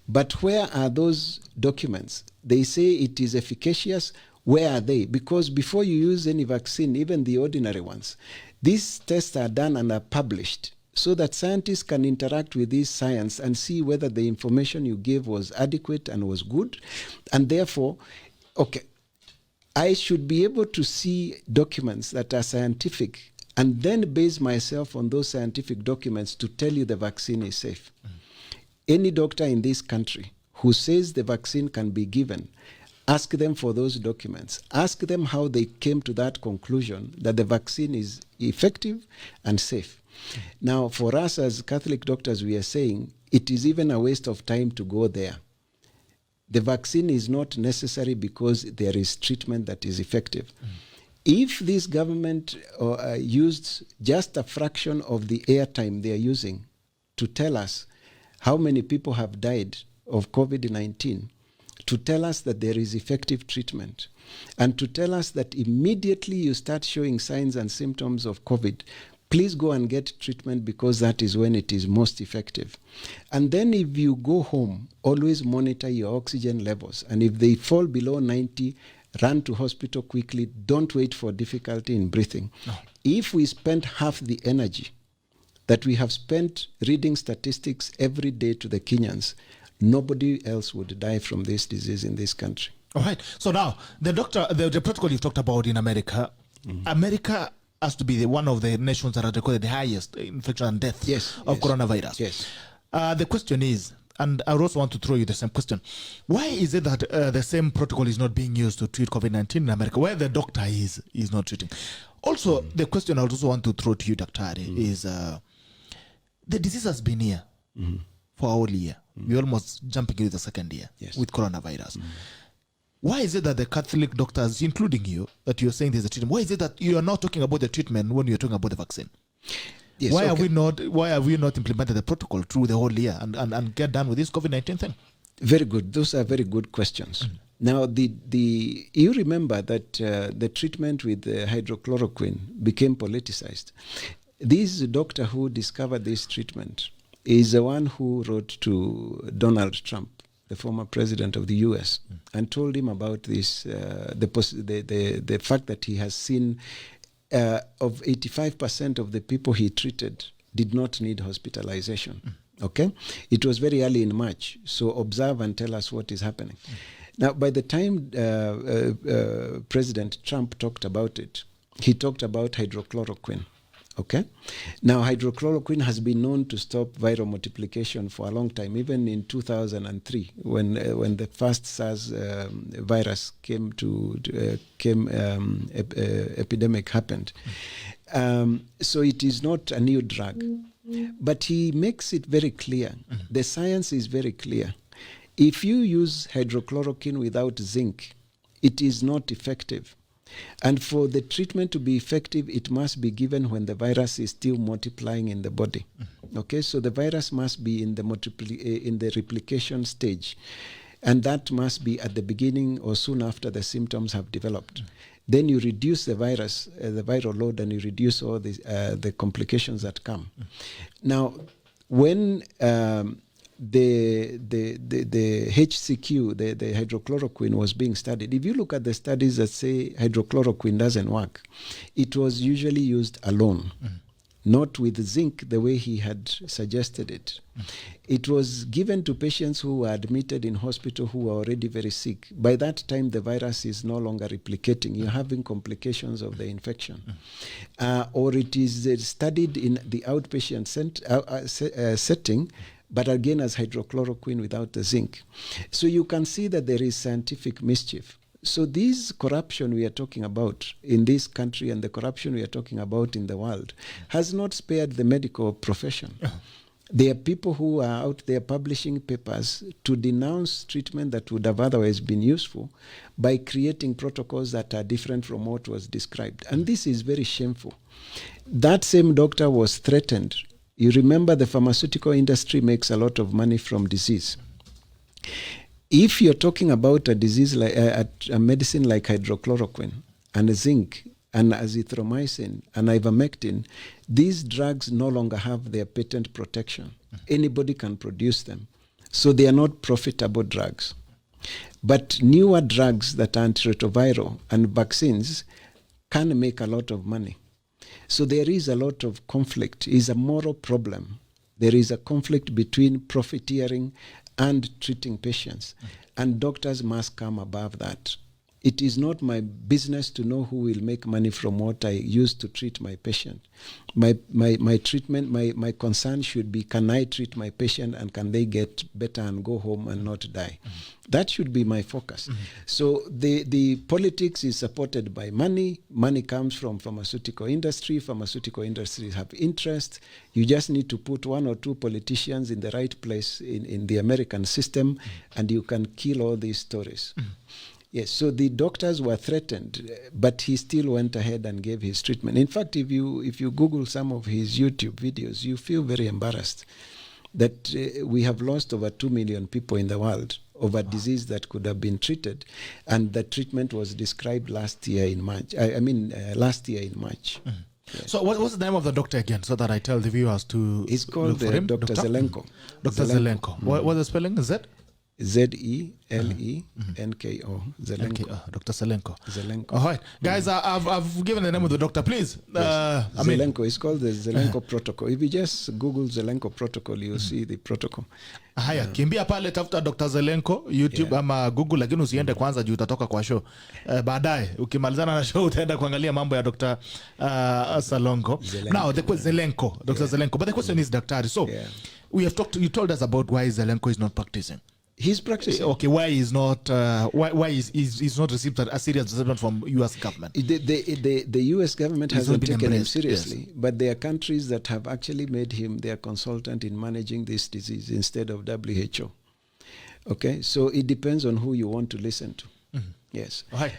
But where are those documents? They say it is efficacious. Where are they? Because before you use any vaccine, even the ordinary ones, these tests are done and are published so that scientists can interact with this science and see whether the information you gave was adequate and was good. And therefore, okay, I should be able to see documents that are scientific and then base myself on those scientific documents to tell you the vaccine is safe. Any doctor in this country who says the vaccine can be given, ask them for those documents. Ask them how they came to that conclusion that the vaccine is effective and safe. Now, for us as Catholic doctors, we are saying it is even a waste of time to go there. The vaccine is not necessary because there is treatment that is effective. If this government used just a fraction of the airtime they are using to tell us how many people have died of COVID-19, to tell us that there is effective treatment, and to tell us that immediately you start showing signs and symptoms of COVID, please go and get treatment because that is when it is most effective. And then if you go home, always monitor your oxygen levels. And if they fall below 90, run to hospital quickly. Don't wait for difficulty in breathing. No. If we spend half the energy that we have spent reading statistics every day to the Kenyans, nobody else would die from this disease in this country. All right. So now, the protocol you've talked about in America, America has to be one of the nations that are recorded the highest infection and death of coronavirus. Yes. The question is, and I also want to throw you the same question, why is it that the same protocol is not being used to treat COVID-19 in America, where the doctor is not treating? Also, the question I also want to throw to you, Dr. Ari, is the disease has been here for a whole year. We're almost jumping into the second year with coronavirus. Why is it that the Catholic doctors, including you, that you're saying there's a treatment, why is it that you are not talking about the treatment when you're talking about the vaccine? Yes, why have we not implemented the protocol through the whole year and get done with this COVID-19 thing? Very good. Those are very good questions. Now, you remember that the treatment with hydrochloroquine became politicized. This doctor who discovered this treatment is the one who wrote to Donald Trump, the former president of the U.S., and told him about this, the fact that he has seen of 85% of the people he treated did not need hospitalization. Okay? It was very early in March, so observe and tell us what is happening. Now, by the time President Trump talked about it, he talked about hydrochloroquine. Okay? Now, hydrochloroquine has been known to stop viral multiplication for a long time, even in 2003, when the first SARS virus epidemic happened. So it is not a new drug. But he makes it very clear. The science is very clear. If you use hydrochloroquine without zinc, it is not effective. And for the treatment to be effective, it must be given when the virus is still multiplying in the body. Okay, so the virus must be in the replication stage. And that must be at the beginning or soon after the symptoms have developed. Then you reduce the virus, the viral load, and you reduce all the complications that come. Now, when the HCQ, the hydrochloroquine, was being studied, if you look at the studies that say hydrochloroquine doesn't work, it was usually used alone, not with zinc the way he had suggested it. It was given to patients who were admitted in hospital who were already very sick. By that time, the virus is no longer replicating. You're having complications of the infection. Or it is studied in the outpatient setting, but again as hydrochloroquine without the zinc. So you can see that there is scientific mischief. So this corruption we are talking about in this country and the corruption we are talking about in the world has not spared the medical profession. There are people who are out there publishing papers to denounce treatment that would have otherwise been useful by creating protocols that are different from what was described. And this is very shameful. That same doctor was threatened. You remember the pharmaceutical industry makes a lot of money from disease. If you're talking about a disease like a medicine like hydrochloroquine and zinc and azithromycin and ivermectin, these drugs no longer have their patent protection. Anybody can produce them. So they are not profitable drugs. But newer drugs that are antiretroviral and vaccines can make a lot of money. So there is a lot of conflict. It's a moral problem. There is a conflict between profiteering and treating patients. And doctors must come above that. It is not my business to know who will make money from what I use to treat my patient. My treatment, my concern should be, can I treat my patient and can they get better and go home and not die? That should be my focus. So the politics is supported by money. Money comes from pharmaceutical industry. Pharmaceutical industries have interest. You just need to put one or two politicians in the right place in the American system and you can kill all these stories. Yes, so the doctors were threatened, but he still went ahead and gave his treatment. In fact, if you Google some of his YouTube videos, you feel very embarrassed that we have lost over 2 million people in the world over disease that could have been treated, and the treatment was described last year in March. Last year in March. Yes. So what's the name of the doctor again, so that I tell the viewers to It's called Dr. Zelenko. Dr. Zelenko. What's the spelling? Is that? Zelenko. Zelenko. Dr. Zelenko. Zelenko. All right. Guys, I've given the name of the doctor, please. Zelenko. It's called the Zelenko Protocol. If you just Google Zelenko Protocol, you'll see the protocol. Haya, kimbia pale tafuta Dr. Zelenko YouTube ama Google, lakini usiende kwanza juu utatoka kwa show. Baadaye ukimalizana na show utaenda kuangalia mambo ya Dr. Zelenko. Now, Zelenko, Dr. Zelenko. But the question is, Daktari, so we have talked. You told us about why Zelenko is not practicing. He's practicing. Okay, why is not why is not received a serious assessment from U.S. government? The U.S. government hasn't taken him seriously, but there are countries that have actually made him their consultant in managing this disease instead of WHO. Okay, so it depends on who you want to listen to. Yes. Okay.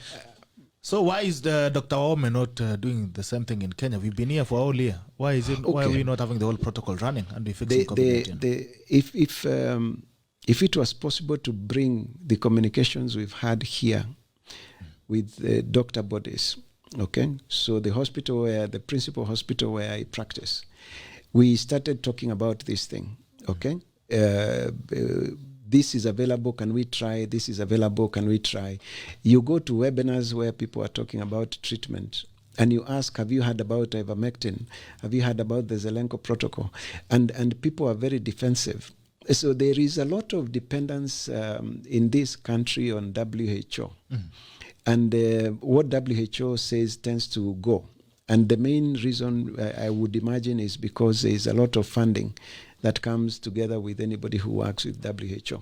So why is the Dr. WAHOME not doing the same thing in Kenya? We've been here for a whole year. Why is it? Okay. Why are we not having the whole protocol running and we fixing COVID-19? If it was possible to bring the communications we've had here with the doctor bodies, okay? So the principal hospital where I practice, we started talking about this thing, okay? This is available, can we try? This is available, can we try? You go to webinars where people are talking about treatment. and you ask, have you heard about ivermectin? Have you heard about the Zelenko Protocol? And people are very defensive. So there is a lot of dependence in this country on WHO. And what WHO says tends to go. And the main reason I would imagine is because there is a lot of funding that comes together with anybody who works with WHO.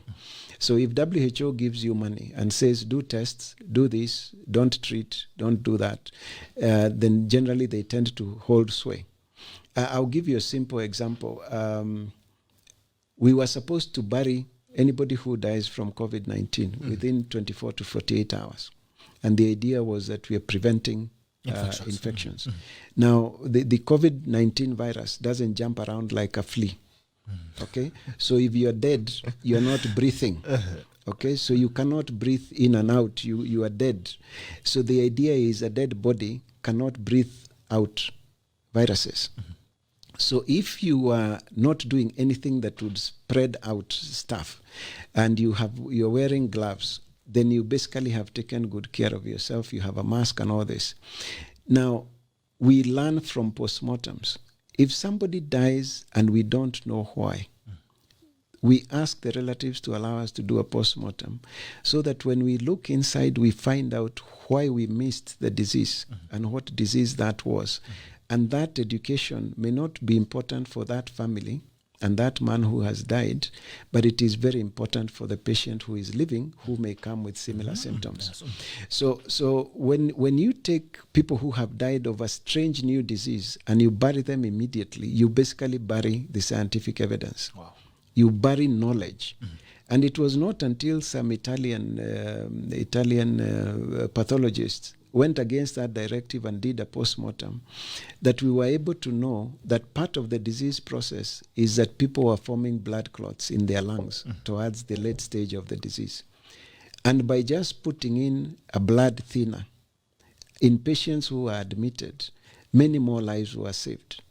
So if WHO gives you money and says, do tests, do this, don't treat, don't do that, then generally they tend to hold sway. I'll give you a simple example. We were supposed to bury anybody who dies from COVID-19 within 24 to 48 hours. And the idea was that we are preventing infections. Now, the COVID-19 virus doesn't jump around like a flea. Okay? So if you're dead, you're not breathing. Okay? So you cannot breathe in and out. You are dead. So the idea is a dead body cannot breathe out viruses. So if you are not doing anything that would spread out stuff, and you're wearing gloves, then you basically have taken good care of yourself. You have a mask and all this. Now, we learn from postmortems. If somebody dies and we don't know why, we ask the relatives to allow us to do a postmortem so that when we look inside, we find out why we missed the disease and what disease that was. And that education may not be important for that family and that man who has died, but it is very important for the patient who is living, who may come with similar symptoms. So when you take people who have died of a strange new disease and you bury them immediately, you basically bury the scientific evidence. Wow. You bury knowledge. And it was not until some Italian pathologists went against that directive and did a postmortem that we were able to know that part of the disease process is that people were forming blood clots in their lungs towards the late stage of the disease. And by just putting in a blood thinner in patients who were admitted, many more lives were saved.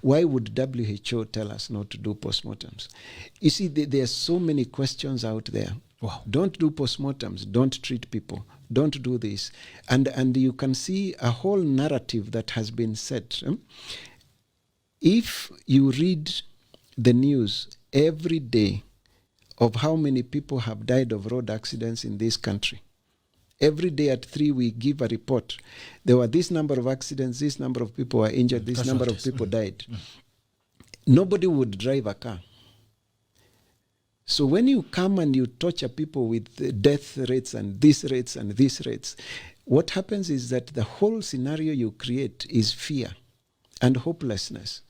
Why would WHO tell us not to do postmortems? You see, there are so many questions out there. Wow. Don't do postmortems. Don't treat people. Don't do this. And you can see a whole narrative that has been set. If you read the news every day of how many people have died of road accidents in this country, every day at 3 we give a report. There were this number of accidents, this number of people were injured, this number of people died. Nobody would drive a car. So when you come and you torture people with death rates and these rates and these rates, what happens is that the whole scenario you create is fear and hopelessness.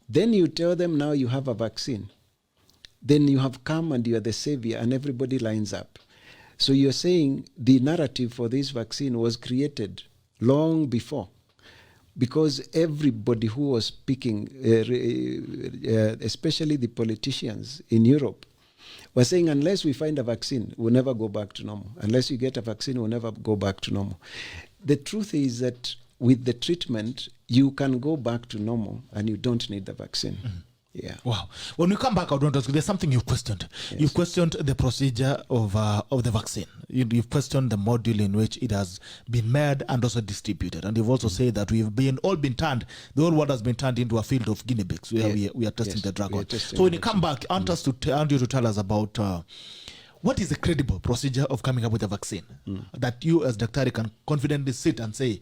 Then you tell them now you have a vaccine. Then you have come and you are the savior and everybody lines up. So you're saying the narrative for this vaccine was created long before, because everybody who was speaking, especially the politicians in Europe, were saying unless we find a vaccine, we'll never go back to normal. Unless you get a vaccine, we'll never go back to normal. The truth is that with the treatment, you can go back to normal and you don't need the vaccine. Yeah. Wow. When we come back, I want to ask you, there's something you've questioned. Yes. You've questioned the procedure of the vaccine. You've questioned the module in which it has been made and also distributed. And you've also said that we've all been turned, the whole world has been turned into a field of guinea pigs where we are testing the drug on. So when you come back, I want you to tell us about what is the credible procedure of coming up with a vaccine that you as Daktari can confidently sit and say,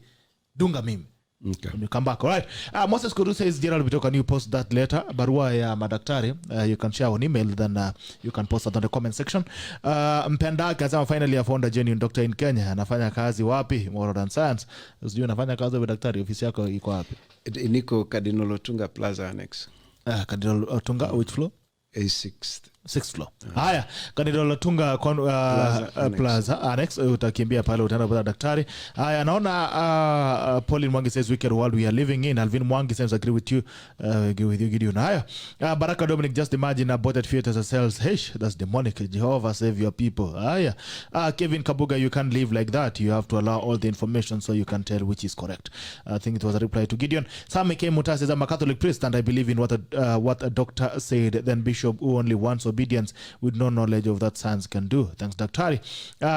dunga mimi. Okay. When you come back, all right. Moses Kuru says, Gerald Bito, can you post that later? Barua ya madaktari, you can share on email, then you can post that on the comment section. Mpenda kasema finally I found a genuine doctor in Kenya. Anafanya kazi wapi? Moral and Science. Sijui anafanya kazi wa daktari, ofisi yako iko wapi? Niko Cardinal Otunga Plaza Annex. Cardinal Otunga, which floor? Sixth floor. Haya, Cardinal Otunga Plaza Annex. Utakimbia pale utaenda kwa daktari. Haya, naona Pauline Mwangi says wicked world we are living in. Alvin Mwangi says agree with you. Agree with you, Gideon. Haya, Baraka Dominic, just imagine aborted fetus cells. Hesh, that's demonic. Jehovah save your people. Haya, Kevin Kabuga, you can't live like that. You have to allow all the information so you can tell which is correct. I think it was a reply to Gideon. Sami K. Muta says I'm a Catholic priest and I believe in what a doctor said. Then Bishop who only once or disobedience with no knowledge of that science can do. Thanks, Daktari.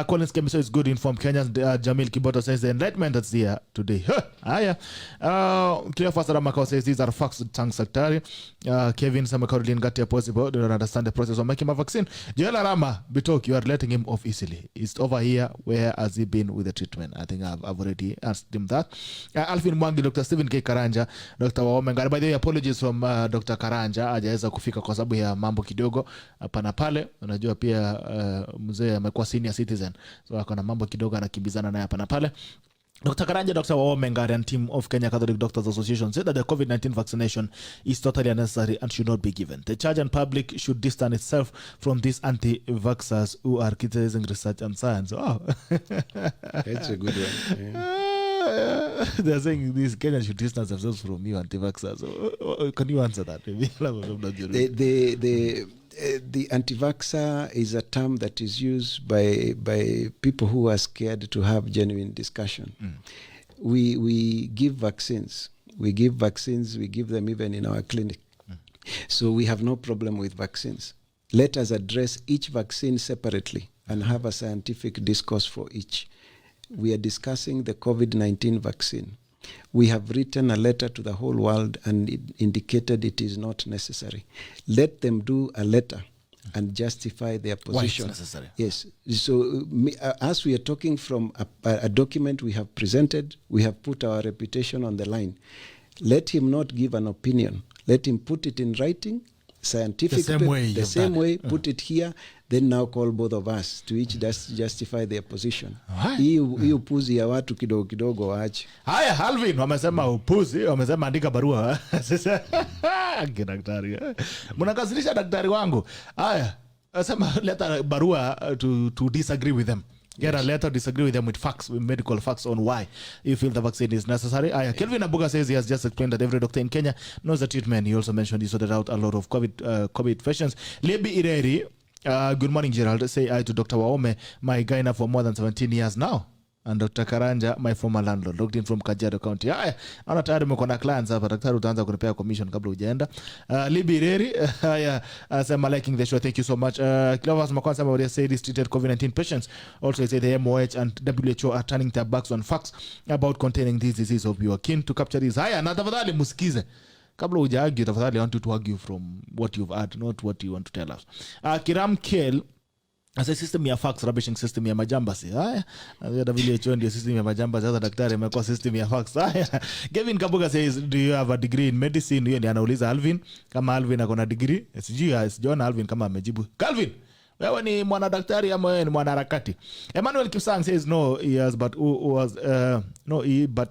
Collins Kemiso is good informed Kenyans. Jamil Kiboto says the enlightenment that's here today. Clear Fasara Makao says these are facts. Thanks, Daktari. Kevin Samakarulin Gatia possible. Do not understand the process of making a vaccine. Joel Rama Bitok, you are letting him off easily. It's over here. Where has he been with the treatment? I think I've already asked him that. Alvin Mwangi, Dr. Stephen K. Karanja, Dr. WAHOME NGARE. By the way, apologies from Dr. Karanja. Hajaweza kufika kwa sababu ya mambo kidogo hapa na pale. Unajua pia mzee amekuwa senior citizen. So akona mambo kidogo anakimbizana naye hapa na pale. Dr. Karanja, Dr. WAHOME NGARE and team of Kenya Catholic Doctors Association said that the COVID-19 vaccination is totally unnecessary and should not be given. The church and public should distance itself from these anti-vaxxers who are criticizing research and science. Oh. That's a good one. Yeah. They're saying these Kenyans should distance themselves from you anti-vaxxers. Can you answer that? The anti-vaxxer is a term that is used by people who are scared to have genuine discussion. We give vaccines. We give them even in our clinic. So we have no problem with vaccines. Let us address each vaccine separately and have a scientific discourse for each. We are discussing the COVID-19 vaccine. We have written a letter to the whole world and it indicated it is not necessary. Let them do a letter and justify their position. Why it's necessary? Yes. So as we are talking from a document we have presented, we have put our reputation on the line. Let him not give an opinion. Let him put it in writing, scientific. The same way, put it here. Then now call both of us to each justify their position. Hii upuzi ya watu kidogo kidogo waache. Haya, Alvin wamesema upuzi, wamesema andika barua. Daktari. Mnakasirisha daktari wangu. Haya, sema leta barua to disagree with them. Get a letter, disagree with them with facts, with medical facts on why you feel the vaccine is necessary. Kelvin Abuga says he has just explained that every doctor in Kenya knows the treatment. He also mentioned he sorted out a lot of COVID patients. Lebi Ireri, good morning, Gerald. Say hi to Dr. WAHOME, my gyna for more than 17 years now. And Dr. Karanja, my former landlord, logged in from Kajiado County. Haya, ana tayari mko na clients hapa. Daktari utaanza kunipea commission kabla hujaenda. Libi Reri, haya, asema liking the show. Thank you so much. Clovers Makwan sama wali say these treated COVID-19 patients. Also say the MOH and WHO are turning their backs on facts about containing this disease of your kin to capture this. Haya, na tafadhali musikize. Kabla hujaargue, tafadhali I want you to argue from what you've heard, not what you want to tell us. Kiram Kel, as a system ya fax, rubbishing system ya majambasi. Haya, WHO ndio system ya majambasi. Sasa daktari amekuwa system ya fax. Haya, Kevin Kabuga says, do you have a degree in medicine? Hiyo ndiye anauliza Alvin. Kama Alvin akona degree, sijiona Alvin kama amejibu. Calvin, wewe ni mwana daktari ama wewe ni mwana harakati? Emmanuel Kipsang says no, he has, but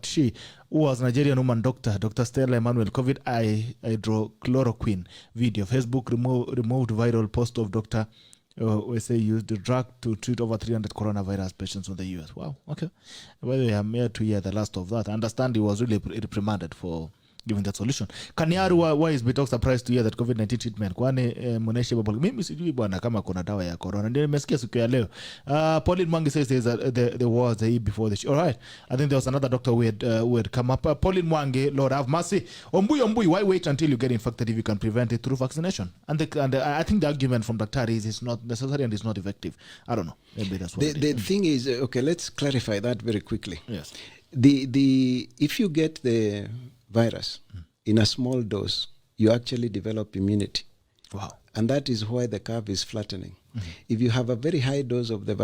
she who was Nigerian woman doctor, Dr. Stella Emmanuel, COVID hydrochloroquine video. Facebook removed viral post of Dr. We say used the drug to treat over 300 coronavirus patients in the US. Wow, okay. By the way, I'm here to hear the last of that. I understand he was really reprimanded for giving that solution. Kanyaru, why is Bitok surprised to hear that COVID-19 treatment? Kwani mwoneshe babo. Mimi sijui bwana kama kuna dawa ya corona. Ndio nimesikia siku ya leo. Pauline Mwangi says there was a before the show. All right. I think there was another doctor who had come up. Pauline Mwangi, Lord have mercy. Ombui, why wait until you get infected if you can prevent it through vaccination? And I think the argument from Dr. is it's not necessary and it's not effective. I don't know. Maybe that's what the thing is, okay, let's clarify that very quickly. Yes. If you get the virus in a small dose, you actually develop immunity. Wow. And that is why the curve is flattening. If you have a very high dose of the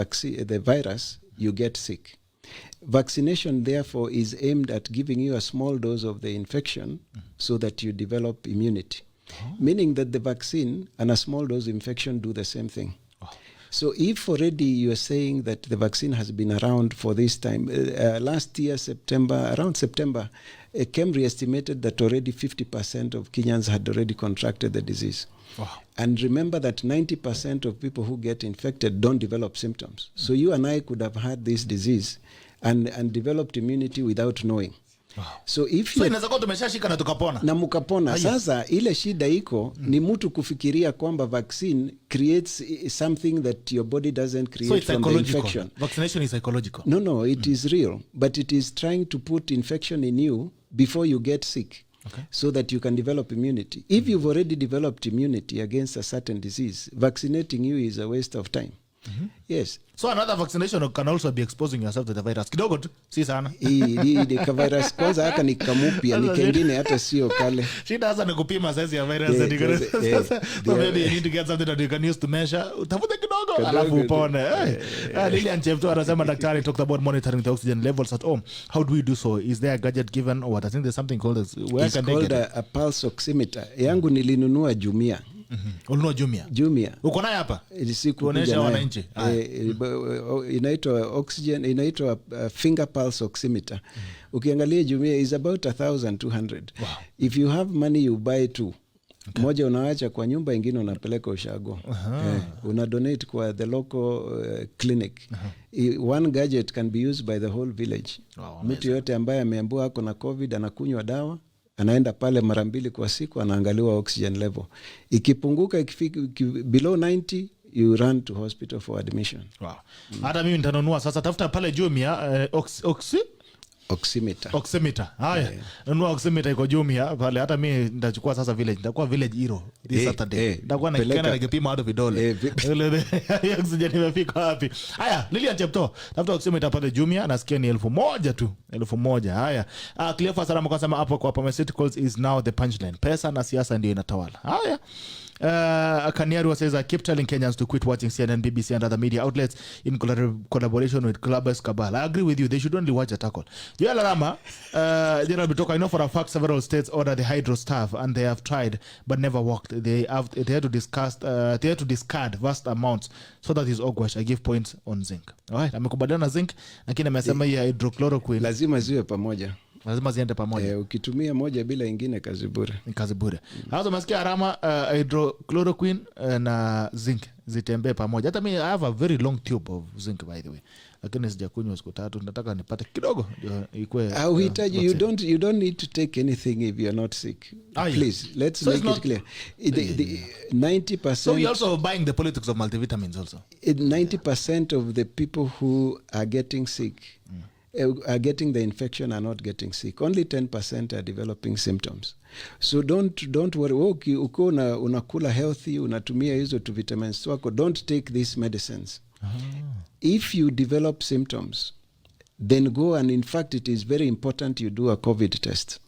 virus, you get sick. Vaccination, therefore, is aimed at giving you a small dose of the infection so that you develop immunity. Meaning that the vaccine and a small dose infection do the same thing. So if already you are saying that the vaccine has been around for this time, last year, around September, Kemri estimated that already 50% of Kenyans had already contracted the disease. Wow. And remember that 90% of people who get infected don't develop symptoms. So you and I could have had this disease and developed immunity without knowing. Wow. So if you inaweza kuwa tumeshashika na tukapona. Na mukapona. Sasa ile shida iko ni mtu kufikiria kwamba vaccine creates something that your body doesn't create from the infection. Vaccination is psychological. No, it is real, but it is trying to put infection in you before you get sick. so that you can develop immunity. If you've already developed immunity against a certain disease, vaccinating you is a waste of time. Yes. So another vaccination can also be exposing yourself to the virus. Kidogo tu, si sana. Hii virus kwanza haka ni kamupia, ni kengine hata sio kale. Shida hasa ni kupima size ya virus. So maybe you need to get something that you can use to measure. Utafute kidogo, alafu upone. Lilian Chepto anasema daktari talked about monitoring the oxygen levels at home. How do we do so? Is there a gadget given or what? I think there's something called it's called a pulse oximeter. Yangu nilinunua Jumia. Ulunua Jumia. Uko naye hapa? Kuonesha wananchi. Inaitwa oxygen, inaitwa finger pulse oximeter. Ukiangalia Jumia is about 1,200. Wow. If you have money you buy two. Okay. Moja unaacha kwa nyumba, ingine unapeleka ushago. Una donate kwa the local clinic. One gadget can be used by the whole village. Mtu yote ambaye ameambiwa ako na COVID anakunywa dawa, anaenda pale mara 2 kwa siku, anaangaliwa oxygen level. Ikipunguka, ikifika below 90, you run to hospital for admission. Wow. Hata mimi nitanunua sasa, tafuta pale Jumia oximeter. Haya. Nunua oximeter iko Jumia pale. Hata mimi nitachukua sasa village. Nitakuwa village hero this Saturday. Nitakuwa na kikana nikipima hadi vidole. Oxygen imefika wapi? Haya, Lilian Chepto, tafuta oximeter pale Jumia, nasikia ni 1,000 tu. 1,000. Haya. Cleophas Salama kasema hapo kwa pharmaceuticals is now the punchline. Pesa na siasa ndio inatawala. Haya. Kaniaru says, I keep telling Kenyans to quit watching CNN, BBC and other media outlets in collaboration with Clubbers Cabal. I agree with you. They should only watch a tackle. Joel Rama, General Bitoka, I know for a fact several states order the hydro staff and they have tried but never worked. They had to discard vast amounts so that is ogwash. I give points on zinc. Alright, amekubaliana na zinc, lakini amesema hii hydrochloroquine lazima ziwe pamoja. Lazima ziende pamoja. Ukitumia moja bila ingine kazi bure. Kazi bure. Hazo masikia Rama, hydrochloroquine na zinc zitembee pamoja. Hata mimi I have a very long tube of zinc by the way. Lakini sijakunywa siku 3, nataka nipate kidogo ikue. Uhitaji, you don't need to take anything if you're not sick. Please, let's make it clear. The 90%. So you're also buying the politics of multivitamins also. 90% of the people who are getting sick are getting the infection are not getting sick. Only 10% are developing symptoms. So don't worry. Uko unakula healthy, unatumia hizo tu vitamins wako, don't take these medicines. If you develop symptoms, then go, and in fact it is very important you do a COVID test,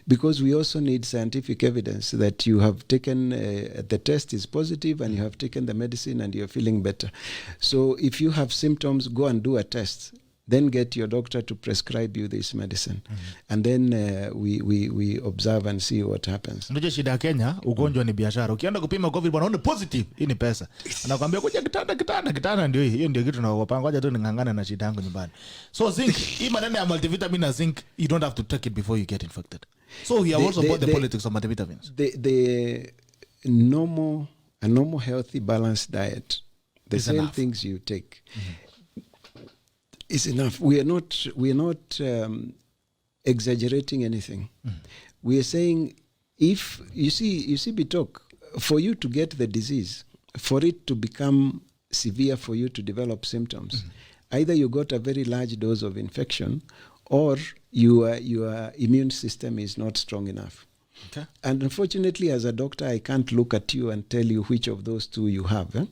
because we also need scientific evidence that you have taken the test is positive and you have taken the medicine and you're feeling better. So if you have symptoms, go and do a test. Then get your doctor to prescribe you this medicine. And then we observe and see what happens. Ndio shida Kenya, ugonjwa ni biashara. Ukienda kupima COVID bwana, unaona positive, hii ni pesa. Anakuambia kuja kitanda ndio hii. Hiyo ndio kitu tunawapanga, ngoja tu ningangana na shida yangu nyumbani. So zinc, hii maneno ya multivitamin na zinc, you don't have to take it before you get infected. So we have also bought the politics of multivitamins. The a normal healthy balanced diet, the is same enough. things you take. Is enough. We are not exaggerating anything. We are saying, if you see Bitok, for you to get the disease, for it to become severe, for you to develop symptoms, either you got a very large dose of infection, or your immune system is not strong enough. Okay. And unfortunately, as a doctor, I can't look at you and tell you which of those two you have.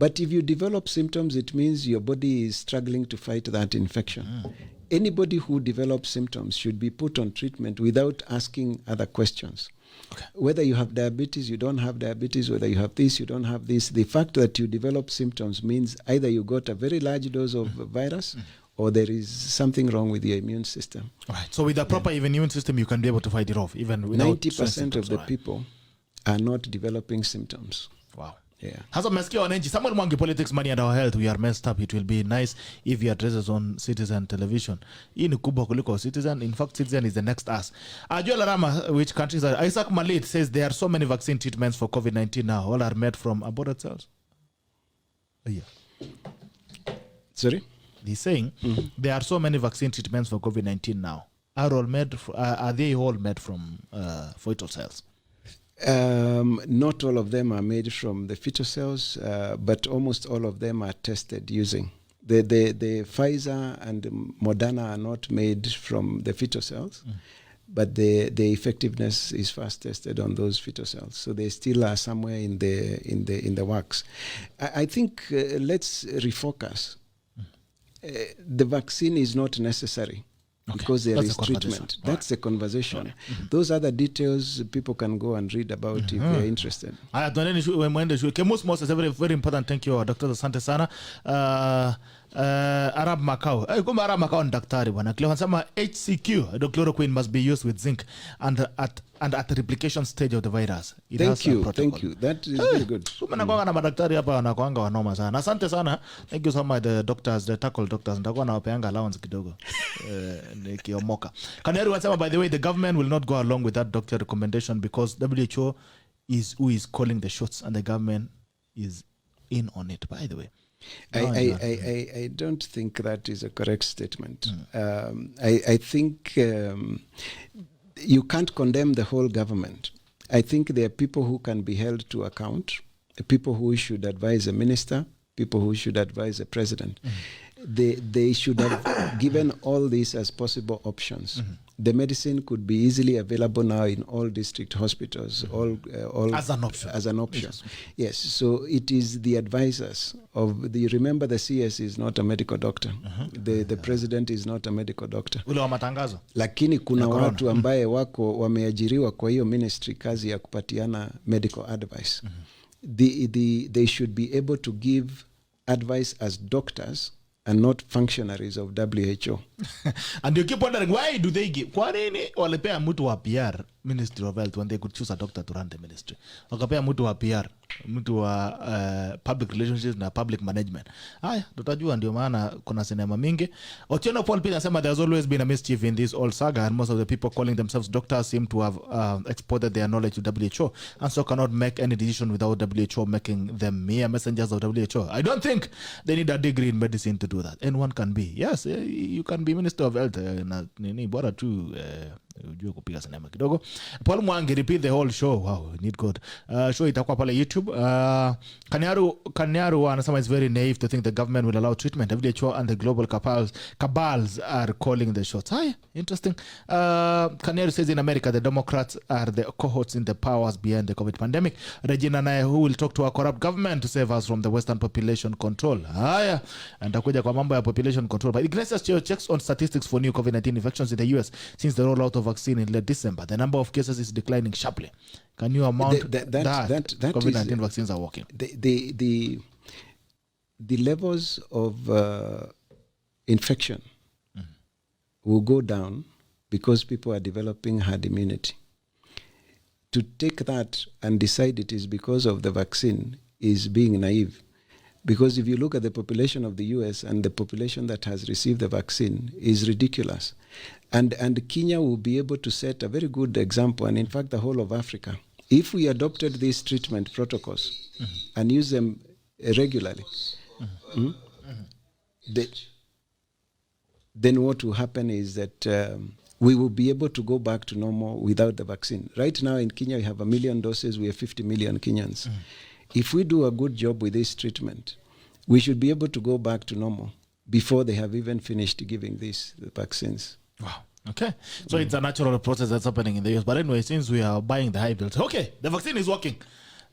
But if you develop symptoms, it means your body is struggling to fight that infection. Anybody who develops symptoms should be put on treatment without asking other questions. Okay. Whether you have diabetes, you don't have diabetes, whether you have this, you don't have this. The fact that you develop symptoms means either you got a very large dose of virus or there is something wrong with your immune system. All right. So with a proper immune system, you can be able to fight it off, even without 90% of the people are not developing symptoms. Wow. Yeah. Hasa mmesikia wananchi, Samuel Mwangi, politics, money and our health, we are messed up. It will be nice if he addresses on Citizen television. Hii ni kubwa kuliko Citizen. In fact, Citizen is the next us. Joel Rama, which countries are? Isaac Malit says there are so many vaccine treatments for COVID-19 now. All are made from aborted cells. Yeah. Sorry? He's saying there are so many vaccine treatments for COVID-19 now. Are they all made from fetal cells? Not all of them are made from the fetal cells, but almost all of them are tested using. The Pfizer and Moderna are not made from the fetal cells. but the effectiveness is first tested on those fetal cells. So they still are somewhere in the works. I think let's refocus. The vaccine is not necessary. Okay. Because there is treatment. That's the conversation. Okay. Those other details people can go and read about if they're interested. Very, very important. Thank you, Dr. Asante sana. Arab Macau. Kumbe Arab Macau ni daktari bwana. Kile wanasema HCQ, the chloroquine must be used with zinc and at the replication stage of the virus. Thank you. That is very good. Kumbe nakuanga na madaktari hapa wanakuanga wanoma sana. Asante sana. Thank you so much the doctors, the tackle doctors. Nitakuwa nawapeanga allowance kidogo. Nikiomoka. Kanyaru wanasema, by the way, the government will not go along with that doctor recommendation because WHO is who is calling the shots and the government is in on it, by the way. I don't think that is a correct statement. I think you can't condemn the whole government. I think there are people who can be held to account, people who should advise a minister, people who should advise a president. They should have given all these as possible options. The medicine could be easily available now in all district hospitals, all as an option. Yes. So it is the advisors of the. Remember, the CS is not a medical doctor. The president is not a medical doctor. Ule wa matangazo. Lakini kuna watu ambaye wako wameajiriwa kwa hiyo ministry kazi ya kupatiana medical advice. They should be able to give advice as doctors and not functionaries of WHO. And you keep wondering, why do they give? Kwa nini walipea mtu wa PR, Ministry of Health, when they could choose a doctor to run the ministry? Wakapea mtu wa PR, mtu wa public relationships na public management. Haya, tutajua, ndio maana kuna sinema mingi. Otieno Paul pia anasema there's always been a mischief in this old saga, and most of the people calling themselves doctors seem to have exported their knowledge to WHO, and so cannot make any decision without WHO making them mere messengers of WHO. I don't think they need a degree in medicine to do that. Anyone can be. Yes, you can be Minister of Health. Nini bora tu ujue kupiga sinema kidogo. Paul Mwangi, repeat the whole show. Wow, need God. Show itakuwa pale YouTube. Kanyaru anasema it's very naive to think the government will allow treatment. WHO and the global cabals are calling the shots. Hi, interesting. Kanyaru says in America the Democrats are the cohorts in the powers behind the COVID pandemic. Regina Nae, who will talk to our corrupt government to save us from the Western population control. Haya, antakuja kwa mambo ya population control. But Iglesias checks on statistics for new COVID-19 infections in the US since the rollout of vaccine in late December. The number of cases is declining sharply. Can you amount that COVID-19 vaccines are working? The levels of infection will go down because people are developing herd immunity. To take that and decide it is because of the vaccine is being naive. Because if you look at the population of the US and the population that has received the vaccine is ridiculous. And Kenya will be able to set a very good example, and in fact the whole of Africa. If we adopted these treatment protocols and use them regularly, then what will happen is that we will be able to go back to normal without the vaccine. Right now in Kenya we have 1 million doses, we have 50 million Kenyans. If we do a good job with this treatment, we should be able to go back to normal before they have even finished giving the vaccines. Wow. Okay. So it's a natural process that's happening in the US. But anyway, since we are buying the high bills, okay, the vaccine is working.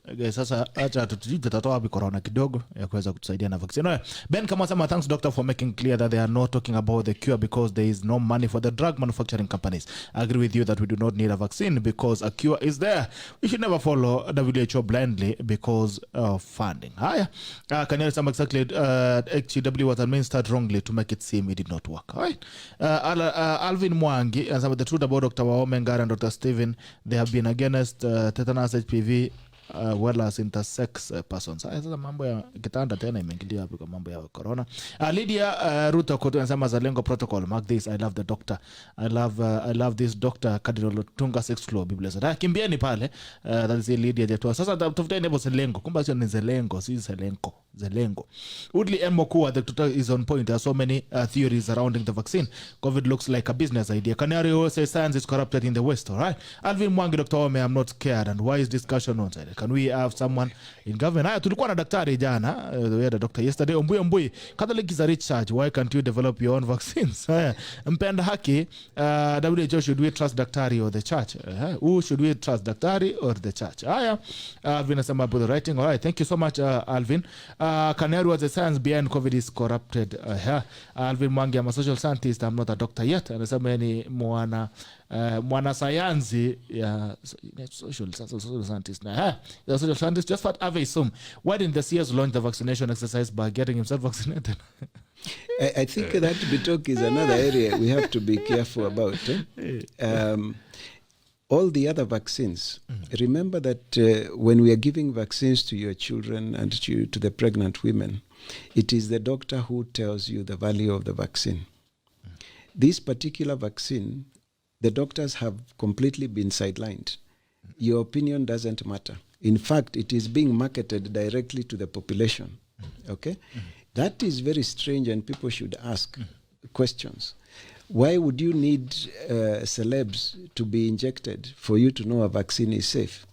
Okay, sasa acha tutatoa wapi corona kidogo ya kuweza kutusaidia na vaccine. Ben kama sema, thanks doctor for making clear that they are not talking about the cure because there is no money for the drug manufacturing companies. I agree with you that we do not need a vaccine because a cure is there. We should never follow WHO blindly because of funding. Haya, can you say exactly HCW was administered wrongly to make it seem it did not work. All right. Alvin Mwangi, and some of the truth about Dr. WAHOME NGARE and Dr. Stephen, they have been against tetanus, HPV, well as intersex persons. Sasa mambo ya kitanda tena imeingilia hapo kwa mambo ya corona. Lydia Ruto Koto anasema Zelenko Protocol, mark this, I love the doctor. I love this doctor Cardinal Tunga 6 floor Biblia. Sasa kimbieni pale, that is Lydia Jetua. Sasa tafuteni hapo Zelenko. Kumbe sio ni Zelenko, si Zelenko. Zelenko. Woodley and Mokua, the tutor is on point. There are so many theories surrounding the vaccine. COVID looks like a business idea. Canario says science is corrupted in the West, all right? Alvin Mwangi, Dr. Ome, I'm not scared. And why is discussion on side? Can we have someone in government? Haya, tulikuwa na daktari jana. We had a doctor yesterday. Ombui, Catholic is a rich church. Why can't you develop your own vaccines? Mpenda haki, WHO, should we trust daktari or the church? Who should we trust, daktari or the church? Haya, Alvin asema about the writing. All right, thank you so much, Alvin. Kaneru was the science behind COVID is corrupted. Alvin Mwangi, I'm a social scientist. I'm not a doctor yet. Anasema ni mwana sayansi ya social scientist. The social scientist just what Ave assume. Why didn't the CS launch the vaccination exercise by getting himself vaccinated? I think that talk is another area we have to be careful about. All the other vaccines, remember that when we are giving vaccines to your children and to the pregnant women, it is the doctor who tells you the value of the vaccine. This particular vaccine, the doctors have completely been sidelined. Your opinion doesn't matter. In fact, it is being marketed directly to the population. Okay? That is very strange, and people should ask questions. Why would you need celebs to be injected for you to know a vaccine is safe?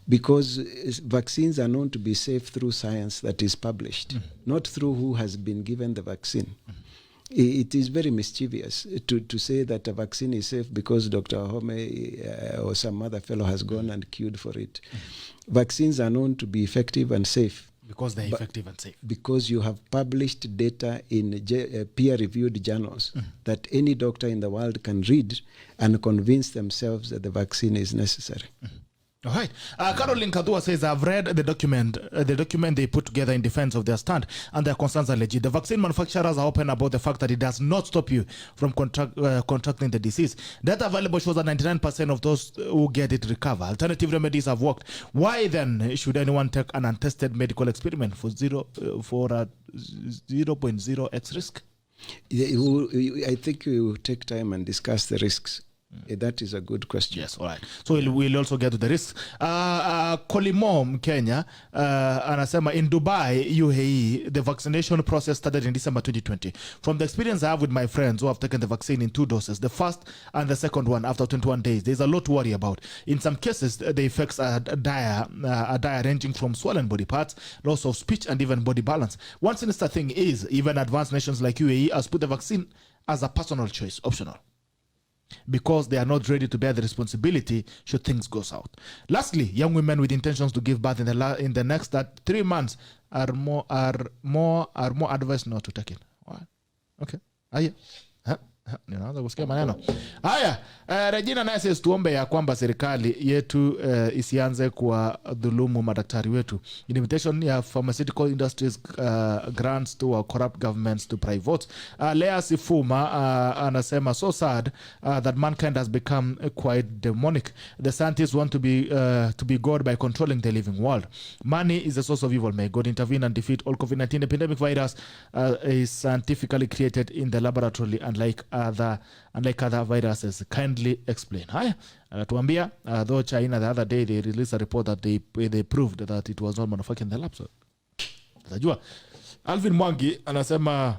Because vaccines are known to be safe through science that is published, not through who has been given the vaccine. It is very mischievous to say that a vaccine is safe because Dr. WAHOME or some other fellow has gone and queued for it. Vaccines are known to be effective and safe. Because they're effective and safe. Because you have published data in peer-reviewed journals that any doctor in the world can read and convince themselves that the vaccine is necessary. All right. Caroline Kadua says, I've read the document they put together in defense of their stand, and their concerns are legit. The vaccine manufacturers are open about the fact that it does not stop you from contracting the disease. Data available shows that 99% of those who get it recover. Alternative remedies have worked. Why then should anyone take an untested medical experiment for 0.0x risk? I think we will take time and discuss the risks. That is a good question. Yes, all right. So we'll also get to the risks. Kolimom, Kenya, anasema in Dubai, UAE, the vaccination process started in December 2020. From the experience I have with my friends who have taken the vaccine in 2 doses, the first and the second one after 21 days, there's a lot to worry about. In some cases, the effects are dire ranging from swollen body parts, loss of speech, and even body balance. One sinister thing is, even advanced nations like UAE has put the vaccine as a personal choice, optional, because they are not ready to bear the responsibility should things go south. Lastly, young women with intentions to give birth in the next 3 months are more advised not to take it. All right. Okay. Ninaanza kusikia maneno haya. Regina naye says tuombe ya kwamba serikali yetu isianze kwa dhulumu madaktari wetu. Invitation ya pharmaceutical industries grants to our corrupt governments to private. Lea Sifuma anasema so sad that mankind has become quite demonic. The scientists want to be God by controlling the living world. Money is the source of evil. May God intervene and defeat all COVID-19. The pandemic virus is scientifically created in the laboratory, unlike other viruses. Kindly explain. Haya, anatuambia though China the other day they released a report that they proved that it was not manufactured in the lab. So tajua Alvin Mwangi anasema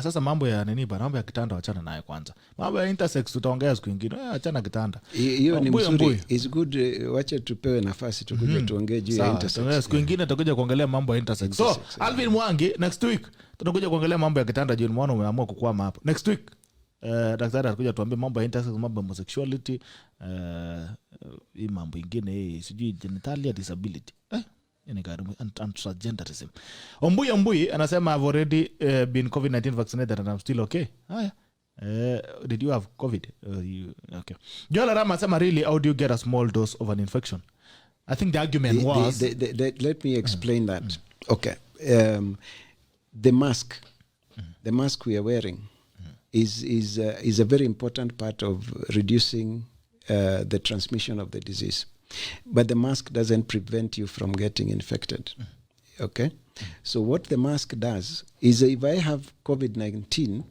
sasa mambo ya nini bana, mambo ya kitanda wachana naye kwanza. Mambo ya intersex tutaongea siku nyingine. Achana kitanda. Hiyo ni mzuri. Is good, wacha tupewe nafasi tukuje tuongee juu ya intersex. Siku nyingine tutakuja kuongelea mambo ya intersex. So Alvin Mwangi, next week tutakuja kuongelea mambo ya kitanda juu mwana umeamua kukwama hapo. Next week daktari atakuja tuambie mambo ya intersex, mambo ya homosexuality, hii mambo ingine hii sijui genital disability. And transgenderism. Ombui anasema I've already been COVID-19 vaccinated and I'm still okay. Did you have COVID? Okay. Joel Rama anasema really, how do you get a small dose of an infection? I think the argument was... let me explain that. Okay. The mask we are wearing is a very important part of reducing the transmission of the disease. But the mask doesn't prevent you from getting infected. Okay? So what the mask does is if I have COVID-19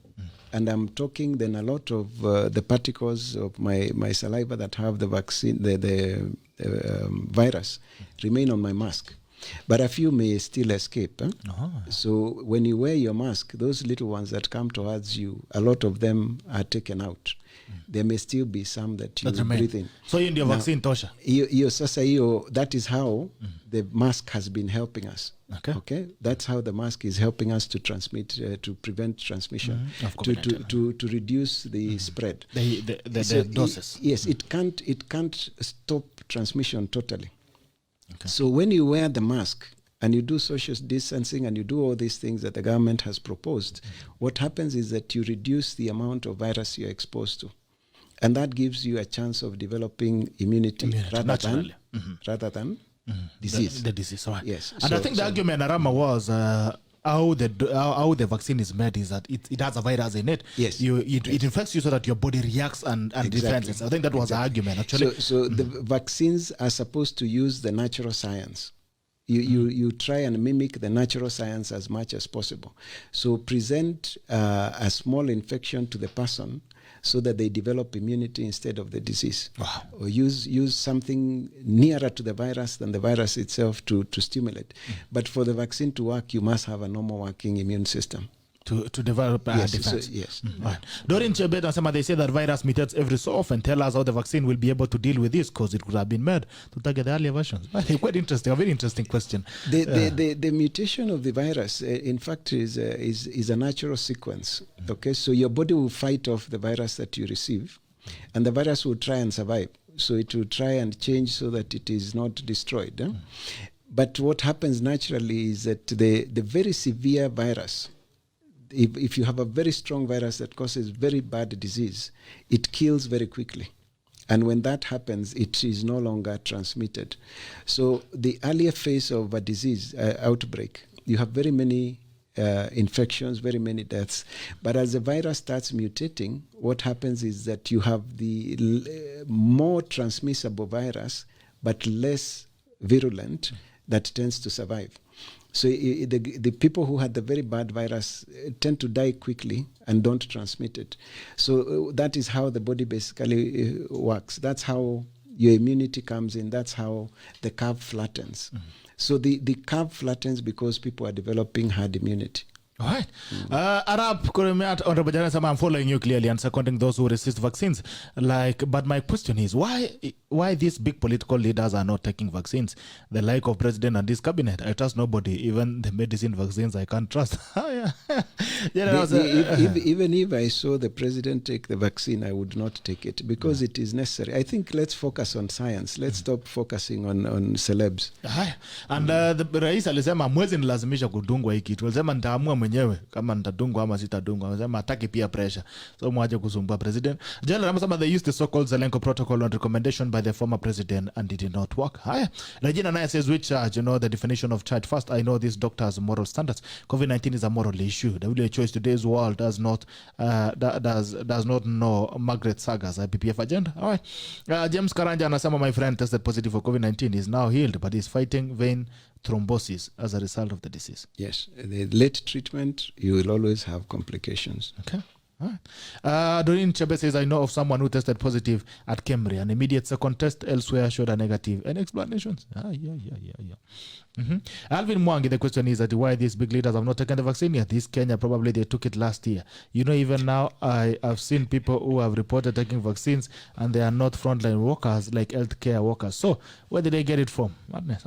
and I'm talking, then a lot of the particles of my saliva that have the vaccine, the virus, remain on my mask. But a few may still escape. Oh. So when you wear your mask, those little ones that come towards you, a lot of them are taken out. There may still be some that you breathe in. So in your vaccine, Tosha? That is how the mask has been helping us. Okay. That's how the mask is helping us to transmit, to prevent transmission, to reduce the spread. The doses. Yes, it can't stop transmission totally. Okay. So when you wear the mask and you do social distancing and you do all these things that the government has proposed, what happens is that you reduce the amount of virus you're exposed to. And that gives you a chance of developing immunity rather than disease. The disease, right. Yes. And I think the argument, Arama, was how the vaccine is made is that it has a virus in it. Yes. It infects you so that your body reacts and defends. I think that was the argument, actually. So the vaccines are supposed to use the natural science. You try and mimic the natural science as much as possible. So present a small infection to the person so that they develop immunity instead of the disease. Wow. Or use something nearer to the virus than the virus itself to stimulate. But for the vaccine to work, you must have a normal working immune system. To develop defense. So, yes. Right. Dorin Chebet and Sama, they say that virus mutates every so often. Tell us how the vaccine will be able to deal with this, because it could have been made to target the earlier versions. Quite interesting, a very interesting question. The mutation of the virus, in fact, is a natural sequence. Okay, so your body will fight off the virus that you receive, and the virus will try and survive. So it will try and change so that it is not destroyed. But what happens naturally is that the very severe virus, if you have a very strong virus that causes very bad disease, it kills very quickly. And when that happens, it is no longer transmitted. So the earlier phase of a disease outbreak, you have very many infections, very many deaths. But as the virus starts mutating, what happens is that you have the more transmissible virus, but less virulent, that tends to survive. So the people who had the very bad virus tend to die quickly and don't transmit it. So that is how the body basically works. That's how your immunity comes in. That's how the curve flattens. So the curve flattens because people are developing herd immunity. All right. Arab Kuremiat, Honorable General, I'm following you clearly and seconding those who resist vaccines. But my question is, why these big political leaders are not taking vaccines? The like of President and this cabinet, I trust nobody. Even the medicine vaccines, I can't trust. Even if I saw the president take the vaccine, I would not take it because it is necessary. I think let's focus on science. Let's stop focusing on celebs. And the Rais alisema mwezi nilazimisha kudungwa hiki kitu. Alisema nitaamua mwenyewe kama nitadungwa ama sitadungwa. Alisema hataki pia pressure. So mwaje kusumbua president. General Ramasama, they used the so-called Zelenko Protocol on recommendation by the former president and it did not work. Regina Naya says, which charge? You know the definition of charge. First, I know this doctor's moral standards. COVID-19 is a moral issue. WHO in today's world does not know Margaret Saga's IPPF agenda. All right. James Karanja anasema, my friend tested positive for COVID-19. Is now healed, but is fighting vein thrombosis as a result of the disease. Yes. The late treatment, you will always have complications. Okay. All right. Doreen Chebe says, I know of someone who tested positive at Kemri. An immediate second test elsewhere showed a negative. Any explanations? Alvin Mwangi, the question is that why these big leaders have not taken the vaccine yet? This Kenya, probably they took it last year. You know, even now, I have seen people who have reported taking vaccines and they are not frontline workers like healthcare workers. So, where did they get it from? Madness.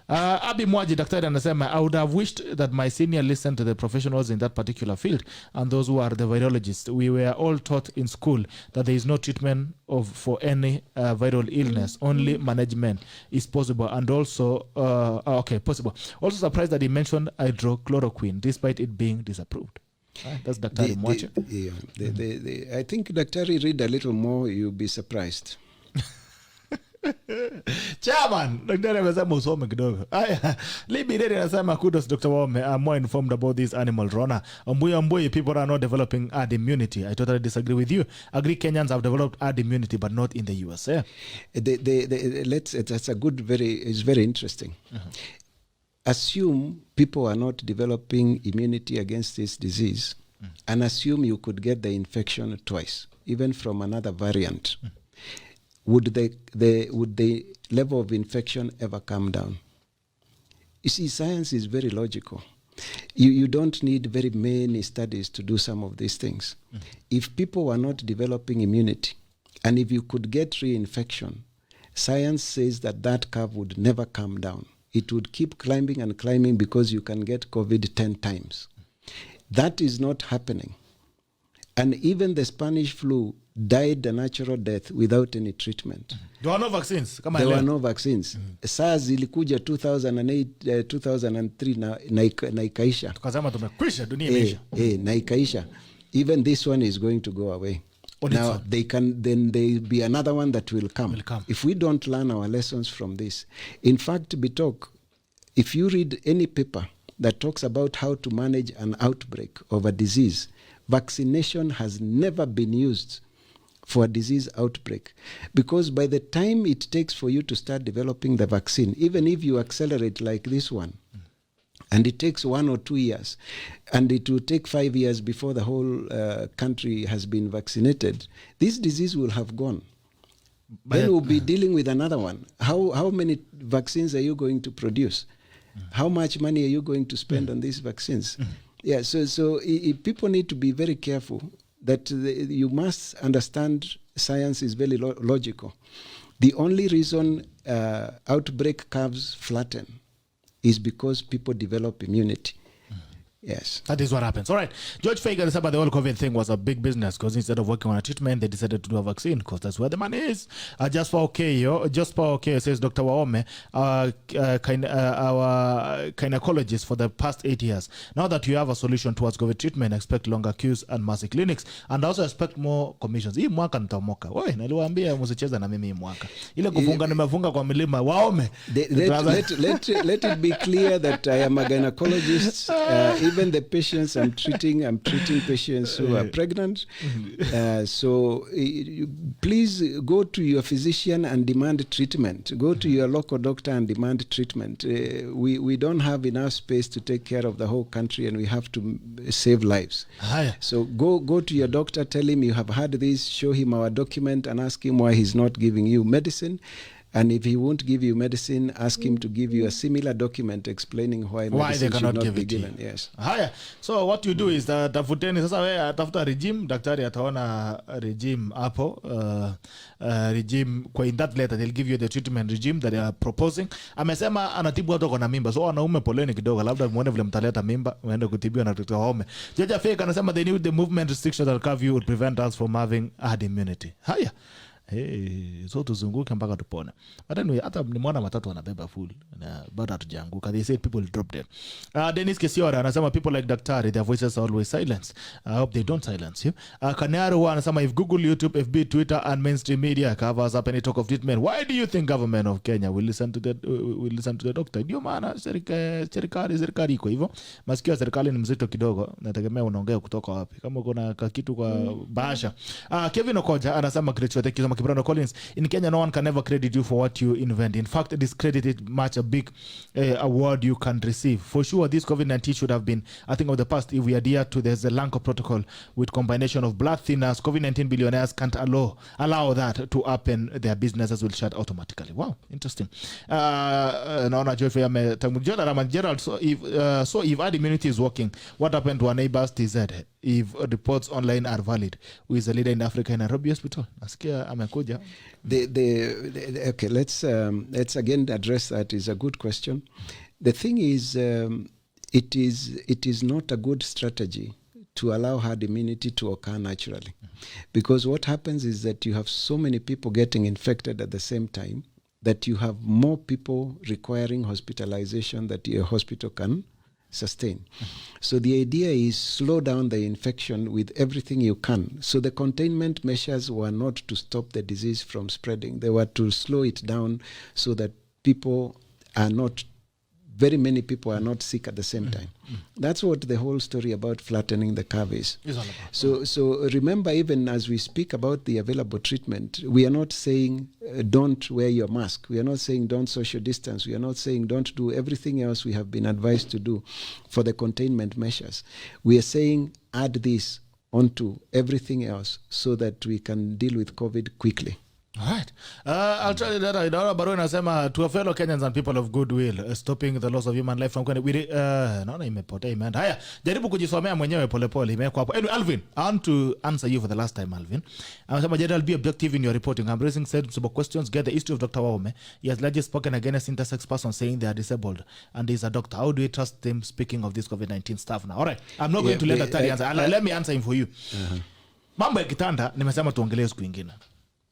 Abi Mwaji, Daktari anasema, I would have wished that my senior listened to the professionals in that particular field and those who are the virologists. We were all taught in school that there is no treatment for any viral illness. Only management is possible. And also, possible. Also surprised that he mentioned hydrochloroquine, despite it being disapproved. That's Dr. Mwache. I think Daktari read a little more, you'll be surprised. Chairman, Daktari amesema usome kidogo. Libideri anasema kudos Dr. Wahome. I'm more informed about this animal runner. Ombuyi, people are not developing herd immunity. I totally disagree with you. Agree Kenyans have developed herd immunity, but not in the USA. That's a good, it's very interesting. Assume people are not developing immunity against this disease and assume you could get the infection twice, even from another variant. Would the level of infection ever come down? You see, science is very logical. You don't need very many studies to do some of these things. If people were not developing immunity, and if you could get reinfection, science says that curve would never come down. It would keep climbing and climbing because you can get COVID 10 times. That is not happening. And even the Spanish flu died a natural death without any treatment. There were no vaccines. There were no vaccines. SARS ilikuja 2008, 2003 na ikaisha. Tukasema tumekwisha, dunia imeisha. Na ikaisha. Even this one is going to go away. Now then there'll be another one that will come. If we don't learn our lessons from this. In fact, Bitok, if you read any paper that talks about how to manage an outbreak of a disease, vaccination has never been used for a disease outbreak, because by the time it takes for you to start developing the vaccine, even if you accelerate like this one, and it takes 1 or 2 years, and it will take 5 years before the whole country has been vaccinated, this disease will have gone. Then we'll be dealing with another one. How many vaccines are you going to produce? How much money are you going to spend on these vaccines? Yeah, so people need to be very careful that you must understand science is very logical. The only reason outbreak curves flatten is because people develop immunity. Yes. That is what happens. All right. George Fagan said the whole COVID thing was a big business because instead of working on a treatment, they decided to do a vaccine because that's where the money is. Just for okay, says Dr. WAHOME, our gynecologist for the past 8 years. Now that you have a solution towards COVID treatment, expect longer queues and massive clinics, and also expect more commissions. Hii mwaka nitamoka. Wewe niliwaambia msicheza na mimi hii mwaka. Ile kufunga nimefunga kwa milima WAHOME. Let it be clear that I am a gynecologist. Even the patients I'm treating patients who are pregnant. So please go to your physician and demand treatment. Go to your local doctor and demand treatment. We don't have enough space to take care of the whole country, and we have to save lives. So go to your doctor, tell him you have had this, show him our document, and ask him why he's not giving you medicine. And if he won't give you medicine, ask him to give you a similar document explaining why medicine should not be given. Yes. Haya. So what you do is that tafuteni sasa wewe tafuta regime, daktari ataona regime hapo, regime kwa in that letter they'll give you the treatment regime that they are proposing. Amesema anatibu watu kwa na mimba. So wanaume poleni kidogo, labda muone vile mtaleta mimba muende kutibiwa na Dr. WAHOME. Jaja Fake anasema they need the movement restrictions that curfew would prevent us from having herd immunity. Haya. So tuzunguke mpaka tupone. But anyway, hata nimeona matatu wanabeba full na bado hatujaanguka. They said people drop them. Dennis Kesiora anasema people like Daktari, their voices are always silenced. I hope they don't silence you. Kanaru anasema if Google, YouTube, FB, Twitter and mainstream media covers up any talk of treatment, why do you think government of Kenya will listen to the doctor? Ndio maana serikali iko hivyo. Masikio ya serikali ni mzito kidogo. Nategemea unaongea kutoka wapi. Kama kuna kitu kwa bahasha. Kevin Okoja anasema great show. Thank you so much. Brando Collins, in Kenya, no one can ever credit you for what you invent. In fact, discredited much a big award you can receive. For sure, this COVID-19 should have been a thing of the past if we adhere to the Zelenko Protocol with combination of blood thinners. COVID-19 billionaires can't allow that to happen. Their businesses will shut automatically. Wow, interesting. Naona Joyfrey ametangulia Raman Gerald. So if herd immunity is working, what happened to our neighbors TZ? If reports online are valid, who is a leader in Africa in Nairobi Hospital? Nasikia amekuja. Okay, let's again address that. Is a good question. The thing is, it is not a good strategy to allow herd immunity to occur naturally, because what happens is that you have so many people getting infected at the same time that you have more people requiring hospitalization that your hospital can sustain. So the idea is slow down the infection with everything you can. So the containment measures were not to stop the disease from spreading. They were to slow it down so that very many people are not sick at the same time. That's what the whole story about flattening the curve is. So remember, even as we speak about the available treatment, we are not saying don't wear your mask. We are not saying don't social distance. We are not saying don't do everything else we have been advised to do for the containment measures. We are saying add this onto everything else so that we can deal with COVID quickly. All right. I'll tell you that. Baro inasema to a fellow Kenyans and people of goodwill, stopping the loss of human life from naona imepotea imeenda. Haya, jaribu kujisomea mwenyewe polepole imewekwa hapo. Anyway, Alvin, I want to answer you for the last time, Alvin. Anasema I'll be objective in your reporting. I'm raising sensible questions. Get the history of Dr. Wahome. He has largely spoken against intersex persons saying they are disabled and he's a doctor. How do we trust him speaking of this COVID-19 stuff now? All right. I'm not going to let Daktari answer. Let me answer him for you. Mambo ya kitanda nimesema tuongelee siku nyingine.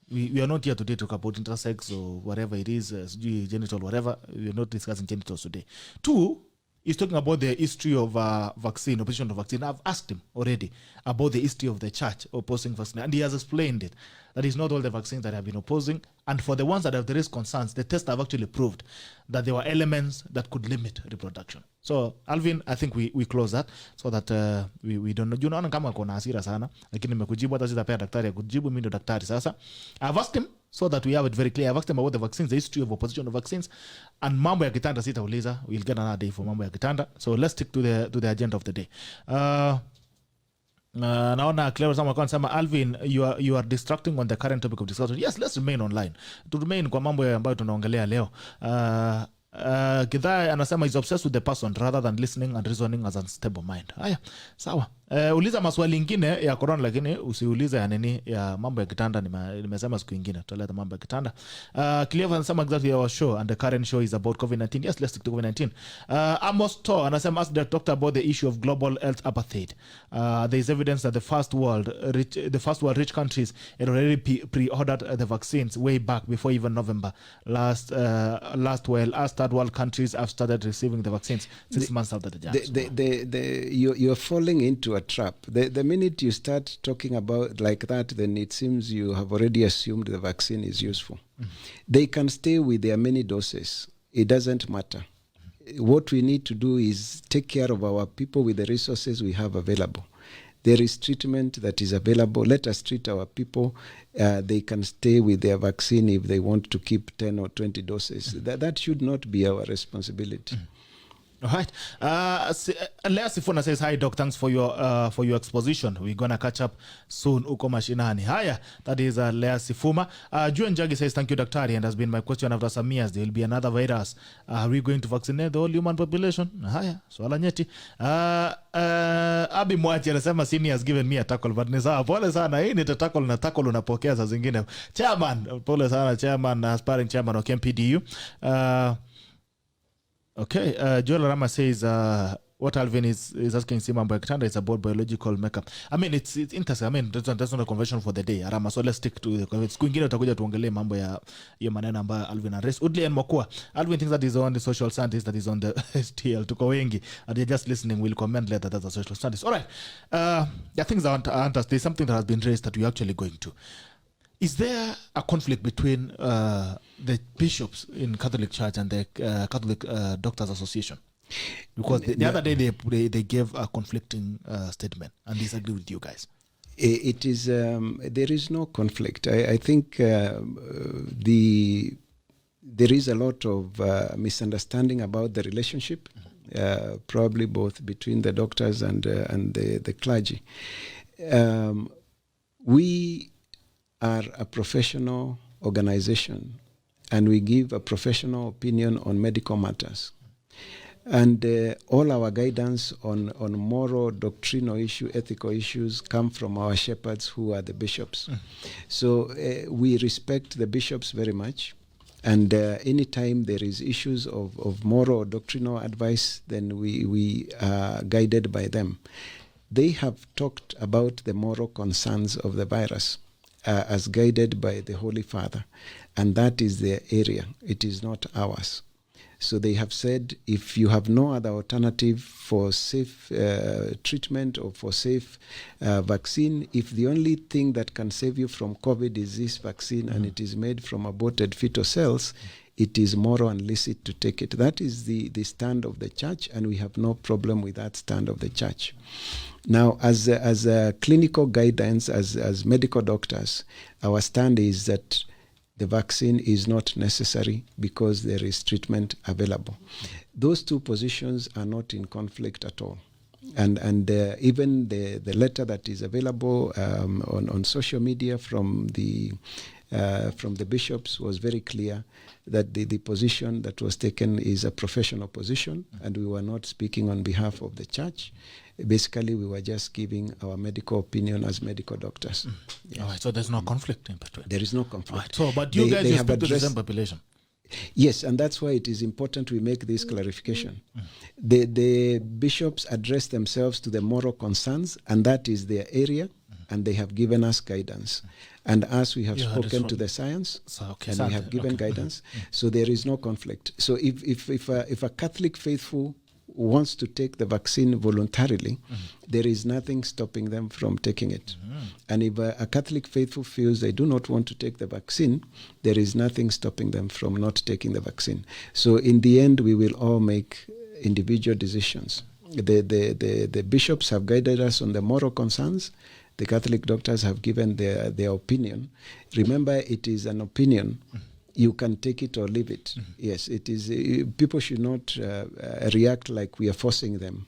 We are not here today to talk about intersex or whatever it is, genital, whatever. We are not discussing genitals today. Two, he's talking about the history of vaccine, opposition of vaccine. I've asked him already about the history of the church opposing vaccine, and he has explained it. That is not all the vaccines that have been opposing. And for the ones that have raised concerns, the tests have actually proved that there were elements that could limit reproduction. So, Alvin, I think we close that so that we don't know. Unaona kama kuna hasira sana, lakini nimekujibu hata sitapea daktari ya kujibu, mimi ndo daktari sasa. I've asked him so that we have it very clear. I've asked him about the vaccines, the history of opposition of vaccines, and mambo ya kitanda sitauliza. We'll get another day for mambo ya kitanda. So let's stick to the agenda of the day. Naona Clever someone anasema Alvin, you are distracting on the current topic of discussion. Yes, let's remain online. To remain kwa mambo ambayo tunaongelea leo. Kidha anasema is obsessed with the person rather than listening and reasoning as a stable mind. Haya, sawa. Uliza maswali ingine ya corona lakini usiulize ya nini ya mambo ya kitanda. Nimesema siku ingine tutaleta mambo ya kitanda. Clever anasema exactly our show and the current show is about COVID-19. Yes, let's stick to COVID-19. Amos To anasema ask the doctor about the issue of global health apartheid. There is evidence that the first world rich countries had already pre-ordered the vaccines way back before even November last while us third world countries have started receiving the vaccines 6 months after the jab. You're falling into a trap. The minute you start talking about like that, then it seems you have already assumed the vaccine is useful. They can stay with their many doses. It doesn't matter. What we need to do is take care of our people with the resources we have available. There is treatment that is available. Let us treat our people. They can stay with their vaccine if they want to keep 10 or 20 doses. That should not be our responsibility. All right. Lea Sifuna says, hi, Doc. Thanks for your exposition. We're going to catch up soon. Uko mashinani. Haya. That is Lea Sifuma. Juan Jagi says, thank you, Daktari. And has been my question after some years. There will be another virus. Are we going to vaccinate the whole human population? Haya. Swala nyeti. Abi Mwachi anasema Sini has given me a tackle. But ni sawa. Pole sana. Hii ni tackle na tackle unapokea saa zingine. Chairman. Pole sana. Chairman. Aspiring chairman of KMPDU. Okay, Joel Rama says what Alvin is asking Simon Kitanda is about biological makeup. I mean, it's interesting. I mean, that's not a convention for the day, Rama. So let's stick to the convention. Siku ingine utakuja tuongelee mambo ya maneno ambayo Alvin address. Udley and Mokua. Alvin thinks that is on the social scientist, that is on the STL. Tuko wengi. And they're just listening. We'll comment later that's a social scientist. All right. There are things that aren't us. There's something that has been raised that we're actually going to. Is there a conflict between the bishops in Catholic Church and the Catholic Doctors Association? Because the other day they gave a conflicting statement and disagree with you guys. It is there is no conflict. I think there is a lot of misunderstanding about the relationship, probably both between the doctors and the clergy. We are a professional organization and we give a professional opinion on medical matters. And all our guidance on moral, doctrinal issue, ethical issues come from our shepherds who are the bishops. So we respect the bishops very much. And anytime there is issues of moral or doctrinal advice, then we are guided by them. They have talked about the moral concerns of the virus as guided by the Holy Father. And that is their area. It is not ours. So they have said, if you have no other alternative for safe treatment or for safe vaccine, if the only thing that can save you from COVID is this vaccine and it is made from aborted fetal cells, it is moral and licit to take it. That is the stand of the church, and we have no problem with that stand of the church. Now, as a clinical guidance, as medical doctors, our stand is that the vaccine is not necessary because there is treatment available. Those two positions are not in conflict at all. And even the letter that is available on social media from the from the bishops was very clear that the position that was taken is a professional position, and we were not speaking on behalf of the church. Basically, we were just giving our medical opinion as medical doctors. Yes. All right, so there's no conflict in between. There is no conflict. All right, so, but you guys you speak to the same population. Yes, and that's why it is important we make this clarification. The bishops address themselves to the moral concerns, and that is their area, and they have given us guidance. And as we have spoken to the science, and we have given guidance, so there is no conflict. So if a Catholic faithful wants to take the vaccine voluntarily, there is nothing stopping them from taking it. And if a Catholic faithful feels they do not want to take the vaccine, there is nothing stopping them from not taking the vaccine. So in the end, we will all make individual decisions. The bishops have guided us on the moral concerns. The Catholic doctors have given their opinion. Remember, it is an opinion. You can take it or leave it. Yes, it is. People should not react like we are forcing them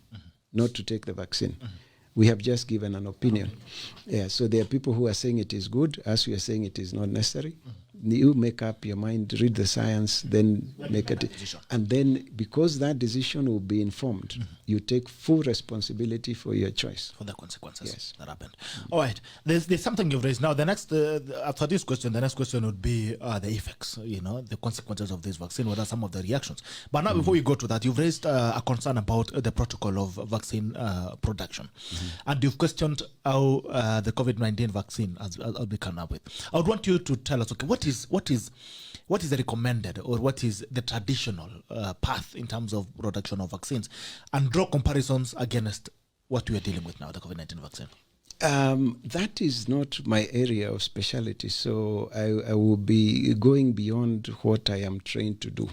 not to take the vaccine. We have just given an opinion. Yeah, so there are people who are saying it is good, as we are saying it is not necessary. You make up your mind, read the science, then make a decision. And then, because that decision will be informed, you take full responsibility for your choice. For the consequences that happened. All right. There's something you've raised. Now, the next, after this question, the next question would be the effects, the consequences of this vaccine. What are some of the reactions? But now, before we go to that, you've raised a concern about the protocol of vaccine production. And you've questioned how the COVID-19 vaccine has been come up with. I would want you to tell us, okay, what is the recommended, or what is the traditional path in terms of production of vaccines, and draw comparisons against what we are dealing with now, the COVID-19 vaccine? That is not my area of specialty, so I will be going beyond what I am trained to do.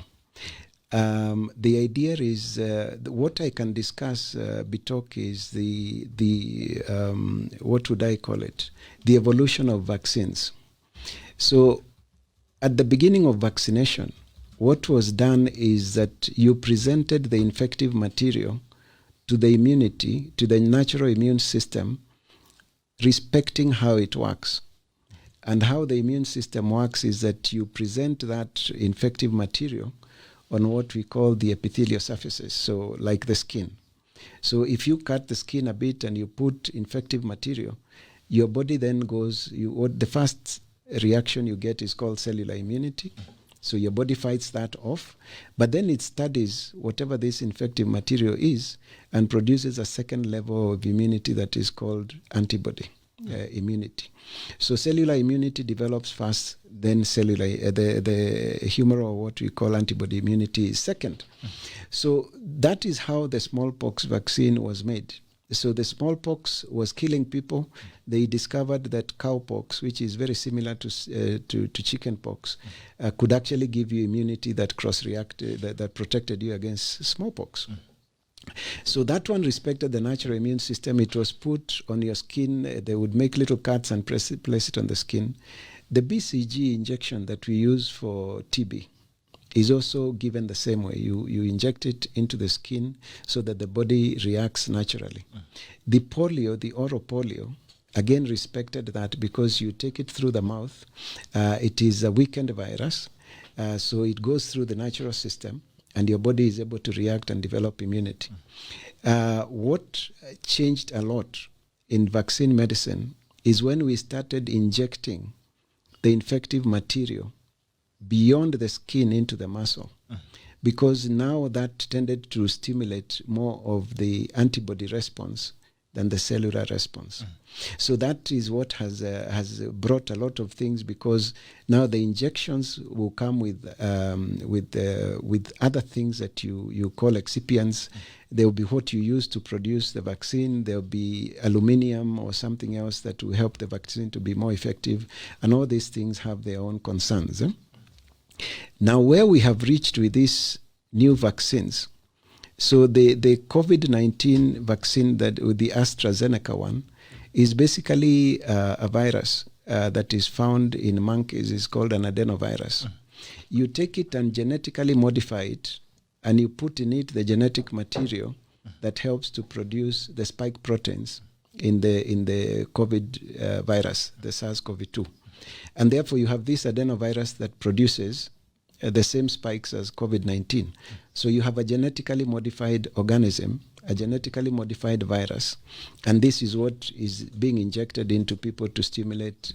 The idea is what I can discuss, Bitok, is the what would I call it? The evolution of vaccines. So at the beginning of vaccination, what was done is that you presented the infective material to the immunity, to the natural immune system, respecting how it works. And how the immune system works is that you present that infective material on what we call the epithelial surfaces, so like the skin. So if you cut the skin a bit and you put infective material, your body then goes, the first reaction you get is called cellular immunity. So your body fights that off, but then it studies whatever this infective material is and produces a second level of immunity that is called antibody immunity. So cellular immunity develops first, then cellular, the humoral, what we call antibody immunity, is second. So that is how the smallpox vaccine was made. So the smallpox was killing people. They discovered that cowpox, which is very similar to chickenpox, could actually give you immunity that cross-reacted, that protected you against smallpox. So that one respected the natural immune system. It was put on your skin. They would make little cuts and place it on the skin. The BCG injection that we use for TB is also given the same way. You inject it into the skin so that the body reacts naturally. The polio, the oral polio, again respected that because you take it through the mouth. It is a weakened virus, so it goes through the natural system, and your body is able to react and develop immunity. What changed a lot in vaccine medicine is when we started injecting the infective material beyond the skin into the muscle, because now that tended to stimulate more of the antibody response than the cellular response. So that is what has brought a lot of things, because now the injections will come with other things that you call excipients. There will be what you use to produce the vaccine. There will be aluminium or something else that will help the vaccine to be more effective. And all these things have their own concerns. Now, where we have reached with these new vaccines, so the COVID-19 vaccine, that with the AstraZeneca one, is basically a virus that is found in monkeys. It's called an adenovirus. You take it and genetically modify it, and you put in it the genetic material that helps to produce the spike proteins in the COVID virus, the SARS-CoV-2. And therefore, you have this adenovirus that produces the same spikes as COVID-19. So you have a genetically modified organism, a genetically modified virus, and this is what is being injected into people to stimulate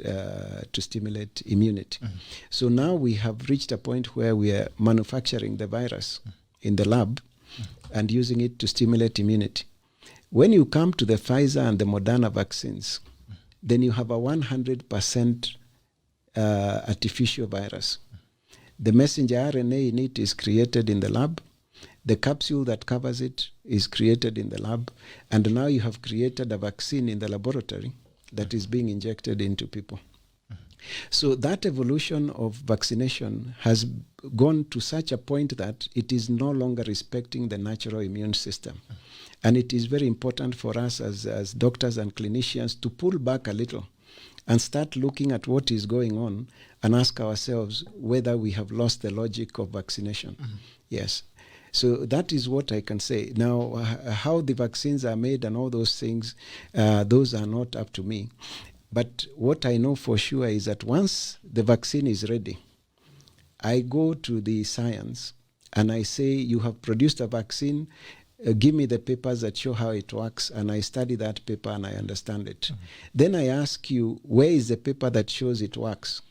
immunity. So now we have reached a point where we are manufacturing the virus in the lab and using it to stimulate immunity. When you come to the Pfizer and the Moderna vaccines, then you have a 100% artificial virus. The messenger RNA in it is created in the lab. The capsule that covers it is created in the lab. And now you have created a vaccine in the laboratory that is being injected into people. So that evolution of vaccination has gone to such a point that it is no longer respecting the natural immune system. And it is very important for us as doctors and clinicians to pull back a little and start looking at what is going on and ask ourselves whether we have lost the logic of vaccination. Yes. So that is what I can say. Now, how the vaccines are made and all those things, those are not up to me. But what I know for sure is that once the vaccine is ready, I go to the science and I say, you have produced a vaccine, give me the papers that show how it works, and I study that paper and I understand it. Then I ask you, where is the paper that shows it works?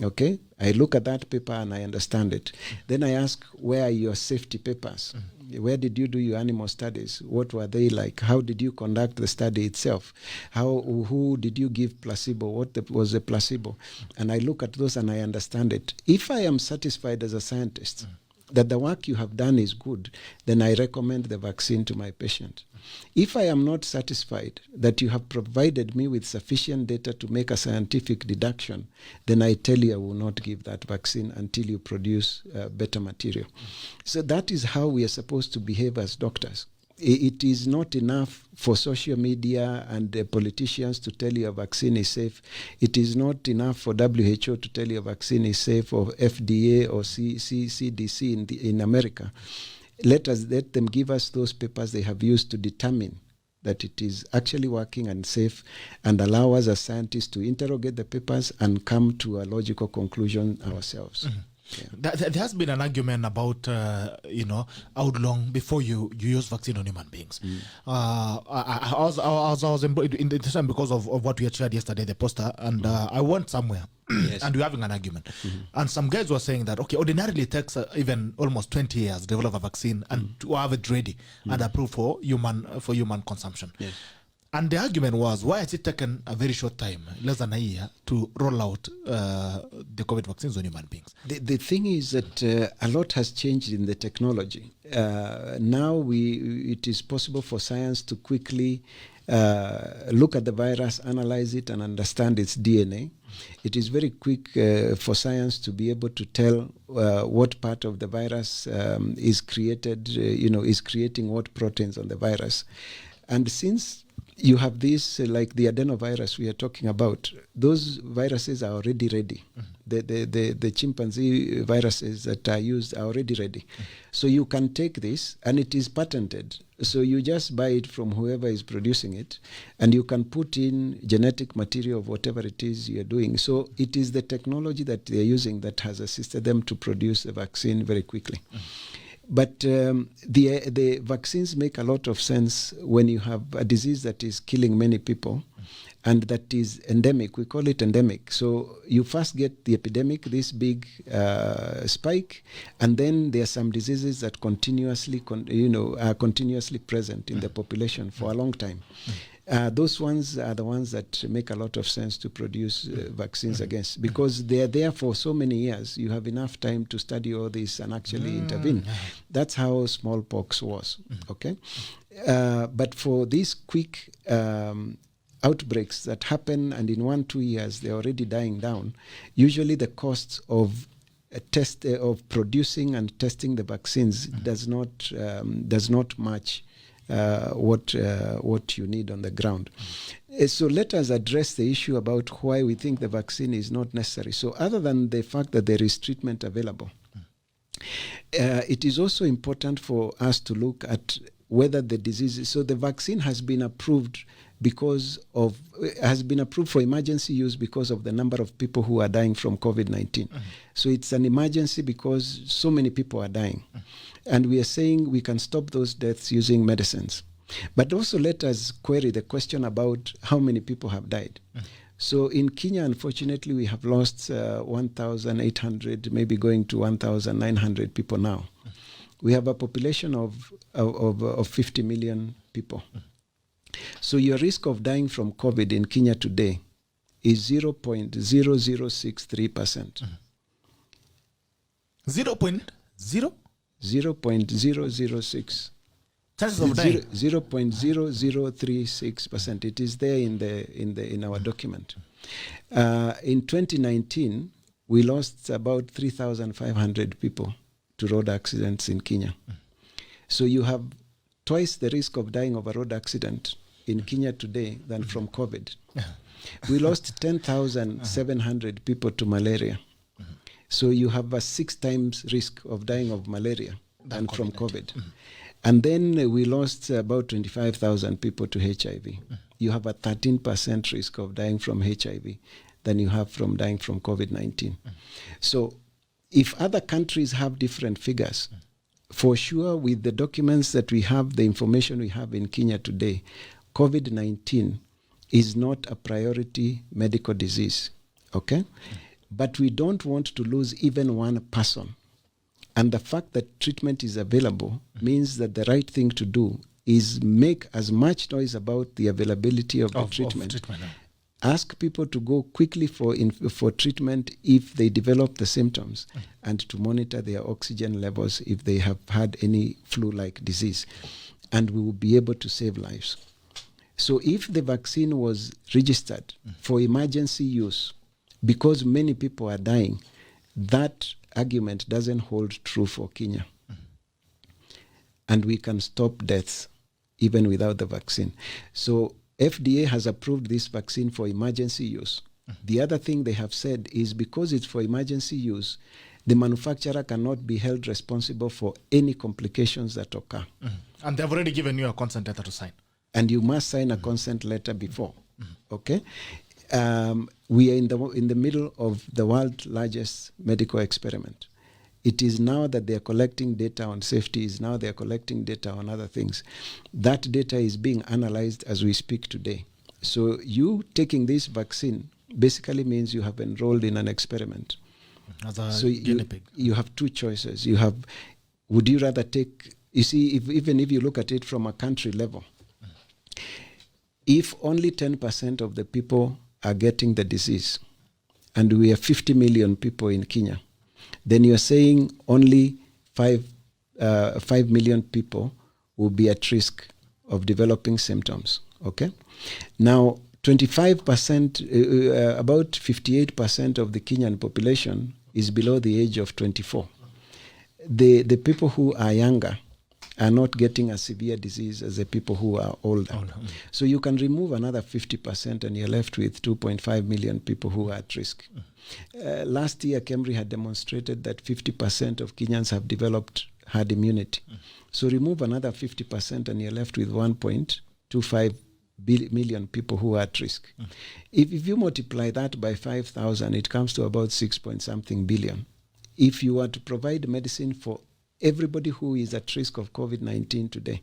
Okay, I look at that paper and I understand it. Then I ask, where are your safety papers? Where did you do your animal studies? What were they like? How did you conduct the study itself? Who did you give placebo? What was the placebo? And I look at those and I understand it. If I am satisfied as a scientist that the work you have done is good, then I recommend the vaccine to my patient. If I am not satisfied that you have provided me with sufficient data to make a scientific deduction, then I tell you I will not give that vaccine until you produce better material. So that is how we are supposed to behave as doctors. It is not enough for social media and politicians to tell you a vaccine is safe. It is not enough for WHO to tell you a vaccine is safe, or FDA or CDC in America. Let them give us those papers they have used to determine that it is actually working and safe, and allow us as scientists to interrogate the papers and come to a logical conclusion ourselves. Yeah. There has been an argument about, how long before you use vaccine on human beings. I was in the time because of what we had shared yesterday, the poster, and I went somewhere. Yes. And we're having an argument. And some guys were saying that, okay, ordinarily it takes even almost 20 years to develop a vaccine and to have it ready and approved for human consumption. Yes. And the argument was, why has it taken a very short time, less than a year, to roll out the COVID vaccines on human beings? The thing is that a lot has changed in the technology. Now it is possible for science to quickly look at the virus, analyze it, and understand its DNA. It is very quick for science to be able to tell what part of the virus is created, is creating what proteins on the virus. And since you have this, like the adenovirus we are talking about, those viruses are already ready. The chimpanzee viruses that are used are already ready. So you can take this, and it is patented. So you just buy it from whoever is producing it, and you can put in genetic material of whatever it is you're doing. So it is the technology that they're using that has assisted them to produce a vaccine very quickly. But the vaccines make a lot of sense when you have a disease that is killing many people and that is endemic. We call it endemic. So you first get the epidemic, this big spike, and then there are some diseases that continuously, are continuously present in the population for a long time. Those ones are the ones that make a lot of sense to produce vaccines against, because they are there for so many years. You have enough time to study all this and actually intervene. That's how smallpox was. Okay, but for these quick outbreaks that happen, and in 1-2 years they're already dying down, usually the costs of of producing and testing the vaccines does not match what you need on the ground. So let us address the issue about why we think the vaccine is not necessary. So other than the fact that there is treatment available, it is also important for us to look at whether the disease, so the vaccine has been approved has been approved for emergency use because of the number of people who are dying from COVID-19. So it's an emergency because so many people are dying. And we are saying we can stop those deaths using medicines. But also let us query the question about how many people have died. So in Kenya, unfortunately, we have lost 1,800, maybe going to 1,900 people now. We have a population of 50 million people. So your risk of dying from COVID in Kenya today is 0.0063%. 0.006. Chances of dying. 0.0036%. It is there in our document. In 2019, we lost about 3,500 people to road accidents in Kenya. So you have twice the risk of dying of a road accident in Kenya today than from COVID. We lost 10,700 people to malaria. So you have a 6 times risk of dying of malaria than from COVID. And then we lost about 25,000 people to HIV. You have a 13% risk of dying from HIV than you have from dying from COVID-19. So if other countries have different figures, for sure with the documents that we have, the information we have in Kenya today, COVID-19 is not a priority medical disease, okay? But we don't want to lose even one person. And the fact that treatment is available means that the right thing to do is make as much noise about the availability of the treatment. Ask people to go quickly for treatment if they develop the symptoms, and to monitor their oxygen levels if they have had any flu-like disease. And we will be able to save lives. So if the vaccine was registered for emergency use because many people are dying, that argument doesn't hold true for Kenya. And we can stop deaths even without the vaccine. So FDA has approved this vaccine for emergency use. The other thing they have said is because it's for emergency use, the manufacturer cannot be held responsible for any complications that occur. And they've already given you a consent letter to sign. And you must sign a consent letter before. Okay? We are in the middle of the world's largest medical experiment. It is now that they are collecting data on safety, is now they are collecting data on other things. That data is being analyzed as we speak today. So you taking this vaccine basically means you have enrolled in an experiment. As a so guinea pig. You have two choices. Would you rather take, you see, even if you look at it from a country level, if only 10% of the people are getting the disease, and we have 50 million people in Kenya, then you're saying only 5 million people will be at risk of developing symptoms, okay? Now, 25%, about 58% of the Kenyan population is below the age of 24. The people who are younger are not getting a severe disease as the people who are older. So you can remove another 50% and you're left with 2.5 million people who are at risk. Last year, Kemri had demonstrated that 50% of Kenyans have developed herd immunity. So remove another 50% and you're left with 1.25 million people who are at risk. If you multiply that by 5,000, it comes to about 6-point-something billion. If you are to provide medicine for everybody who is at risk of COVID-19 today.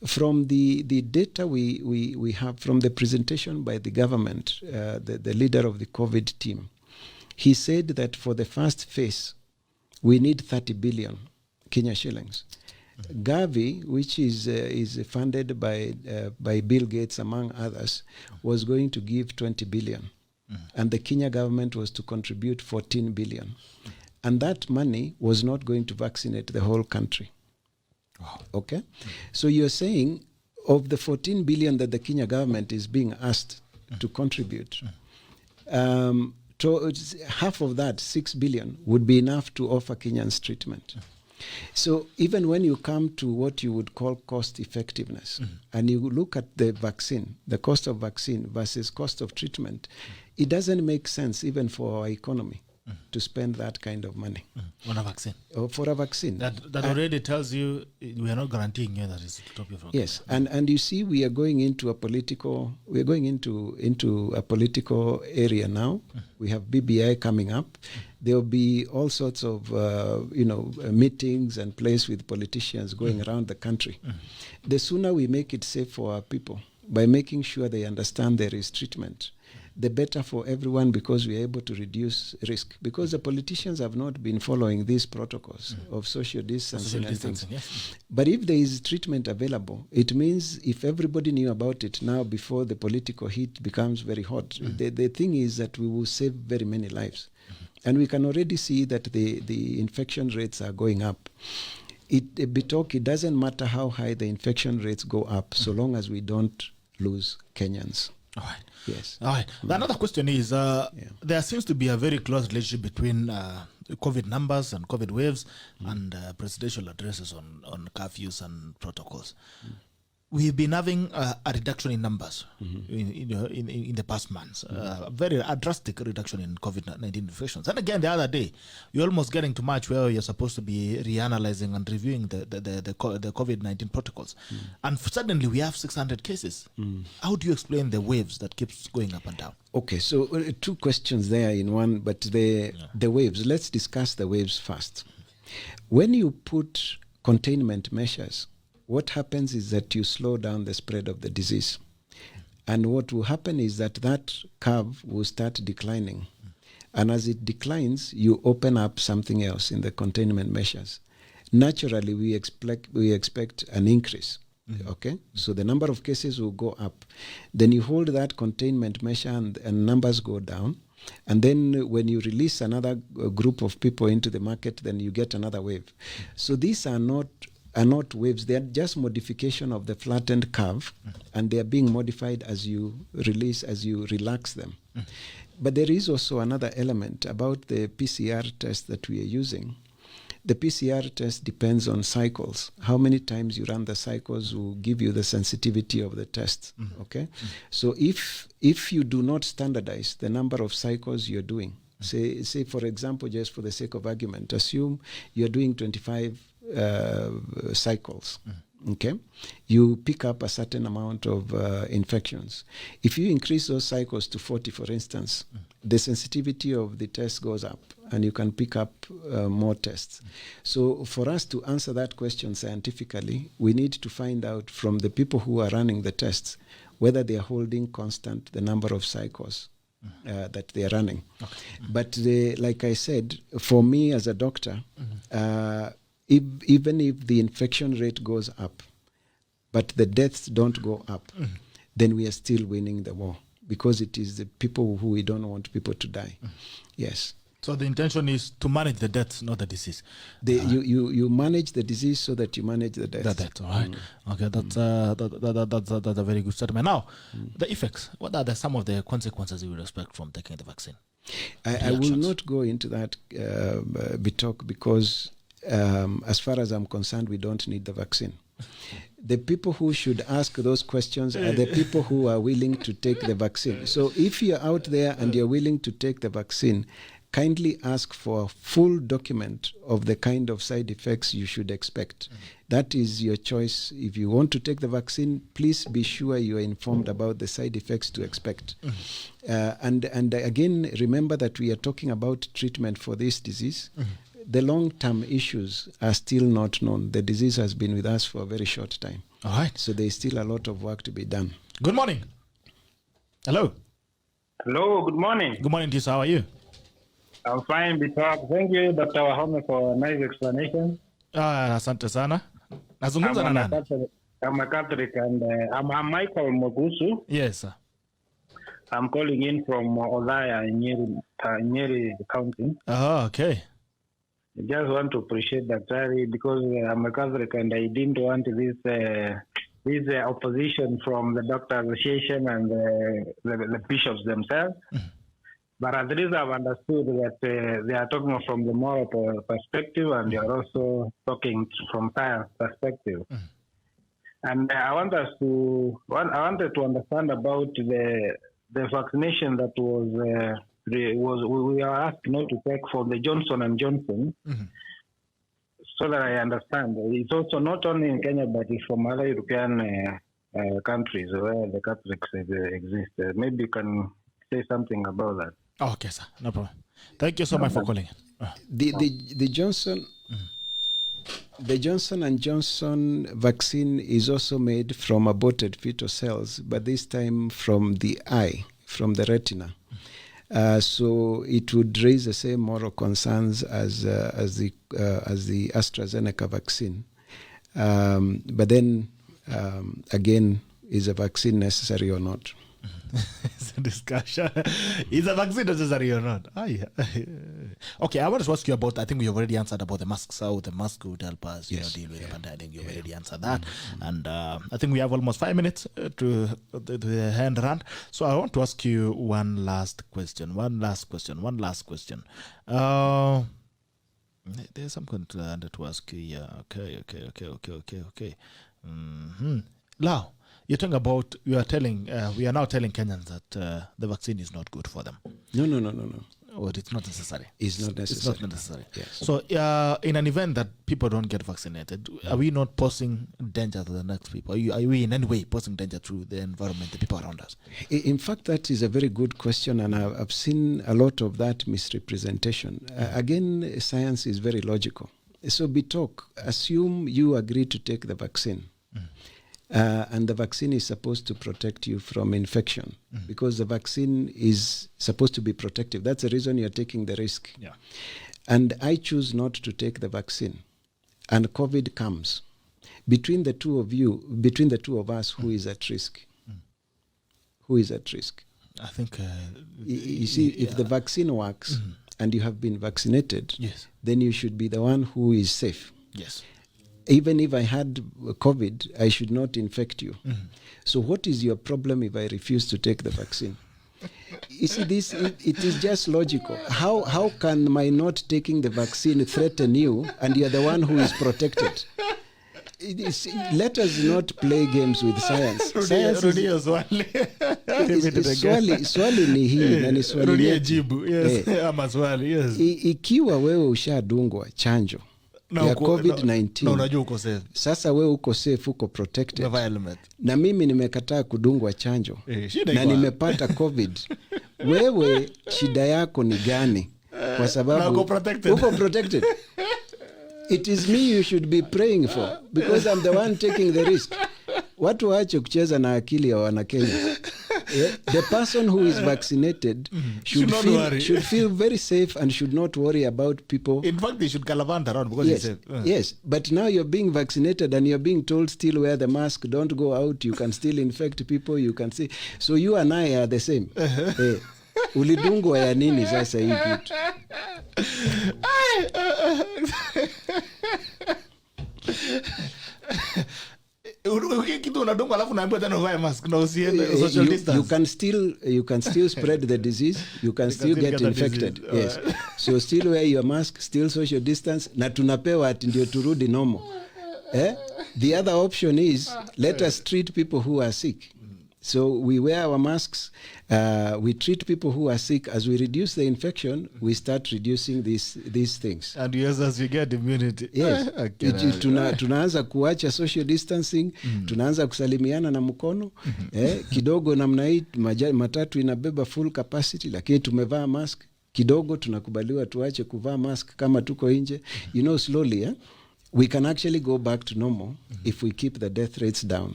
From the data we have from the presentation by the government, the leader of the COVID team, he said that for the first phase, we need 30 billion Kenya shillings. Gavi, which is funded by Bill Gates, among others, was going to give 20 billion. And the Kenya government was to contribute 14 billion. And that money was not going to vaccinate the whole country. Wow. Okay? So you're saying of the 14 billion that the Kenya government is being asked to contribute, half of that, 6 billion, would be enough to offer Kenyans treatment. So even when you come to what you would call cost effectiveness, and you look at the vaccine, the cost of vaccine versus cost of treatment, it doesn't make sense even for our economy. to spend that kind of money on a vaccine. For a vaccine. That already tells you we are not guaranteeing you that it's to stop you from. Yes, and you see, we are going into a political. We are going into a political area now. We have BBI coming up. There will be all sorts of meetings and plays with politicians going around the country. The sooner we make it safe for our people by making sure they understand there is treatment, the better for everyone, because we are able to reduce risk. Because the politicians have not been following these protocols of social distancing and things. Yes. But if there is treatment available, it means if everybody knew about it now before the political heat becomes very hot, the thing is that we will save very many lives. And we can already see that the infection rates are going up. It doesn't matter how high the infection rates go up, so long as we don't lose Kenyans. All right. Yes. All right. Another question is, there seems to be a very close relationship between COVID numbers and COVID waves and presidential addresses on curfews and protocols. We've been having a reduction in numbers in the past months, a drastic reduction in COVID-19 infections. And again, the other day, you're almost getting to March where you're supposed to be reanalyzing and reviewing the COVID-19 protocols. And suddenly we have 600 cases. How do you explain the waves that keeps going up and down? Okay, so two questions there in one, but the waves, let's discuss the waves first. When you put containment measures, what happens is that you slow down the spread of the disease. And what will happen is that curve will start declining. And as it declines, you open up something else in the containment measures. Naturally, we expect an increase. Okay? So the number of cases will go up. Then you hold that containment measure and numbers go down. And then when you release another group of people into the market, then you get another wave. So these are not waves. They are just modification of the flattened curve, and they are being modified as you relax them. But there is also another element about the PCR test that we are using. The PCR test depends on cycles. How many times you run the cycles will give you the sensitivity of the test. Okay? So if you do not standardize the number of cycles you're doing, say for example, just for the sake of argument, assume you're doing 25 cycles. Okay, you pick up a certain amount of infections. If you increase those cycles to 40, for instance, the sensitivity of the test goes up, and you can pick up more tests. So for us to answer that question scientifically, we need to find out from the people who are running the tests whether they are holding constant the number of cycles that they are running. Okay. But like I said, for me as a doctor, even if the infection rate goes up, but the deaths don't go up, then we are still winning the war, because it is the people who we don't want people to die. Yes. So the intention is to manage the deaths, not the disease. You manage the disease so that you manage the deaths. The death, all right. Okay, that's a very good statement. Now, the effects. What are some of the consequences you would expect from taking the vaccine? I will not go into that talk, because as far as I'm concerned, we don't need the vaccine. The people who should ask those questions are the people who are willing to take the vaccine. So if you're out there and you're willing to take the vaccine, kindly ask for a full document of the kind of side effects you should expect. That is your choice. If you want to take the vaccine, please be sure you are informed about the side effects to expect. And again, remember that we are talking about treatment for this disease. The long-term issues are still not known. The disease has been with us for a very short time. All right. So there is still a lot of work to be done. Good morning. Hello. Hello, good morning. Good morning, Tisa. How are you? I'm fine, Bitok. Thank you, Dr. Wahome, for a nice explanation. Asante sana. Nazungumza na nani? I'm a Catholic, and I'm Michael Mogusu. Yes, sir. I'm calling in from Olaya in Nyeri County. Oh, okay. I just want to appreciate that, because I'm a Catholic and I didn't want this opposition from the Doctor Association and the bishops themselves. But at least I've understood that they are talking from the moral perspective, and they are also talking from science perspective. And I wanted to understand about the vaccination that was we are asked not to take from the Johnson and Johnson. So that I understand, it's also not only in Kenya, but it's from other European countries where the Catholics exist. Maybe you can say something about that. Okay, sir. No problem. Thank you so much for calling. The Johnson and Johnson vaccine is also made from aborted fetal cells, but this time from the eye, from the retina. So it would raise the same moral concerns as the AstraZeneca vaccine. But then again, is a vaccine necessary or not? It's a discussion. Is a vaccine necessary or not? Okay, I want to ask you about, I think we already answered about the masks, how the mask would help us deal with the pandemic. I think you already answered that. And I think we have almost 5 minutes to the hand run. So I want to ask you one last question. There's something to ask you. Yeah. Okay. Now, you're talking about, we are now telling Kenyans that the vaccine is not good for them. No. Or it's not necessary. It's not necessary. It's not necessary. Yes. So in an event that people don't get vaccinated, are we not posing danger to the next people? Are we in any way posing danger to the environment, the people around us? In fact, that is a very good question, and I've seen a lot of that misrepresentation. Again, science is very logical. So assume you agree to take the vaccine. And the vaccine is supposed to protect you from infection because the vaccine is supposed to be protective. That's the reason you're taking the risk. Yeah. And I choose not to take the vaccine. And COVID comes. Between the two of us, who is at risk? Who is at risk? I think... you see, if the vaccine works and you have been vaccinated, yes, then you should be the one who is safe. Yes. Even if I had COVID, I should not infect you. So what is your problem if I refuse to take the vaccine? You see, it is just logical. How can my not taking the vaccine threaten you and you're the one who is protected? Let us not play games with science. Science is swali ni hii na ni swali yetu. Ikiwa wewe ushadungwa chanjo ya COVID-19. Na unajua uko safe. Sasa wewe uko safe, uko protected. Na mimi nimekataa kudungwa chanjo. Na nimepata COVID. Wewe shida yako ni gani? Kwa sababu uko protected. It is me you should be praying for because I'm the one taking the risk. Watu waache kucheza na akili ya Wanakenya. The person who is vaccinated should feel very safe and should not worry about people. In fact, they should galavant around because yes, he's safe. Yes, but now you're being vaccinated and you're being told still wear the mask, don't go out, you can still infect people, you can see. So you and I are the same. Ulidungwa ya nini sasa hii kitu? You can still spread the disease, you can still get infected. Yes. So still wear your mask, still social distance, na tunapewa ati ndio turudi normal. The other option is let us treat people who are sick. So we wear our masks, we treat people who are sick. As we reduce the infection, we start reducing these things. And yes, as you get immunity. Yes. Tunaanza kuacha social distancing, tunaanza kusalimiana na mkono. Kidogo namna hii matatu inabeba full capacity, lakini tumevaa mask. Kidogo tunakubaliwa tuache kuvaa mask kama tuko nje. You know, slowly, we can actually go back to normal if we keep the death rates down.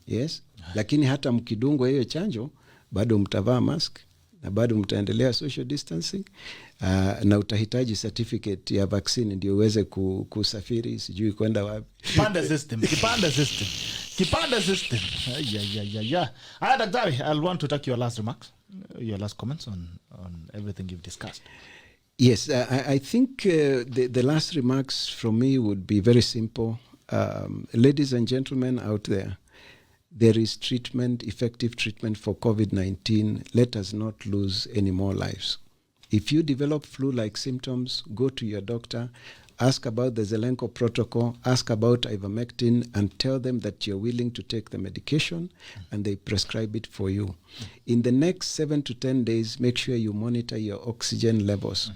Yes. Lakini hata mkidungwa hiyo chanjo bado mtavaa mask na bado mtaendelea social distancing, na utahitaji certificate ya vaccine ndio uweze kusafiri sijui kwenda wapi. Kipanda system. Yeah. Hi, Daktari, I'll want to take your last remarks, your last comments on everything you've discussed. Yes, I think the last remarks from me would be very simple. Ladies and gentlemen out there, there is treatment, effective treatment for COVID-19. Let us not lose any more lives. If you develop flu-like symptoms, go to your doctor. ask about the Zelenko Protocol, ask about ivermectin, and tell them that you're willing to take the medication, and they prescribe it for you. In the next 7 to 10 days, make sure you monitor your oxygen levels,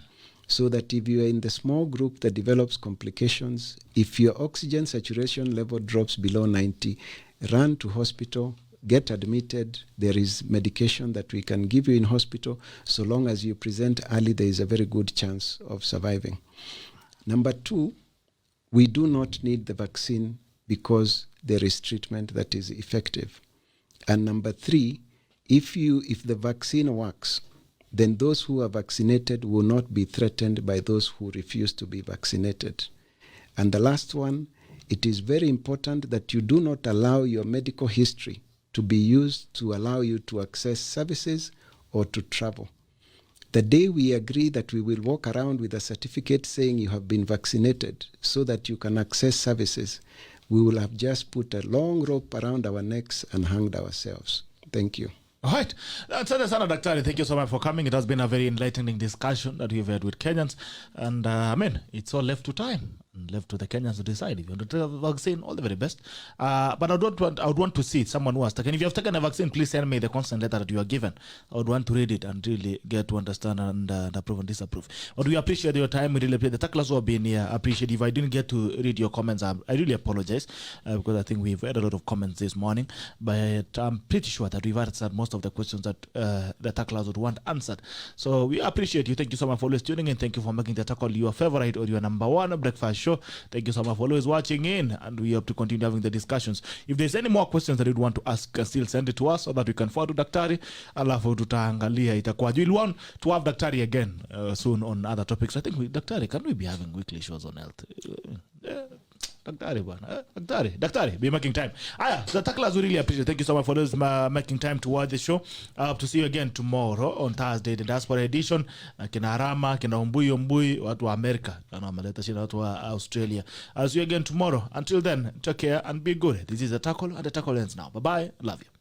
so that if you are in the small group that develops complications, if your oxygen saturation level drops below 90, run to hospital, get admitted. There is medication that we can give you in hospital. So long as you present early, there is a very good chance of surviving. Number 2, we do not need the vaccine because there is treatment that is effective. And number 3, if the vaccine works, then those who are vaccinated will not be threatened by those who refuse to be vaccinated. And the last one, it is very important that you do not allow your medical history to be used to allow you to access services or to travel. The day we agree that we will walk around with a certificate saying you have been vaccinated so that you can access services, we will have just put a long rope around our necks and hanged ourselves. Thank you. All right. Asante sana Daktari. Thank you so much for coming. It has been a very enlightening discussion that we've had with Kenyans. And it's all left to time. Left to the Kenyans to decide if you want to take a vaccine. All the very best. But I would want to see someone who has taken. If you have taken a vaccine, please send me the consent letter that you are given. I would want to read it and really get to understand and approve and disapprove. But we appreciate your time. We really appreciate the tacklers who have been here. I appreciate if I didn't get to read your comments. I really apologize because I think we've had a lot of comments this morning. But I'm pretty sure that we've answered most of the questions that the tacklers would want answered. So we appreciate you. Thank you so much for always tuning in. Thank you for making the tackle your favorite or your number one breakfast show. Thank you so much for always watching in, and we hope to continue having the discussions. If there's any more questions that you'd want to ask, still send it to us so that we can forward to Daktari. Alafu tutaangalia itakuwa. We'll want to have Daktari again soon on other topics. I think Daktari, can we be having weekly shows on health? Daktari, be making time. The tacklers we really appreciate. Thank you so much for those making time to watch the show. Hope to see you again tomorrow on Thursday, the Diaspora Edition. Kina Arama, kina Umbui, watu wa America, na wameleta shida watu wa Australia. I'll see you again tomorrow. Until then, take care and be good. This is The Tackle, and The Tackle ends now. Bye-bye. Love you.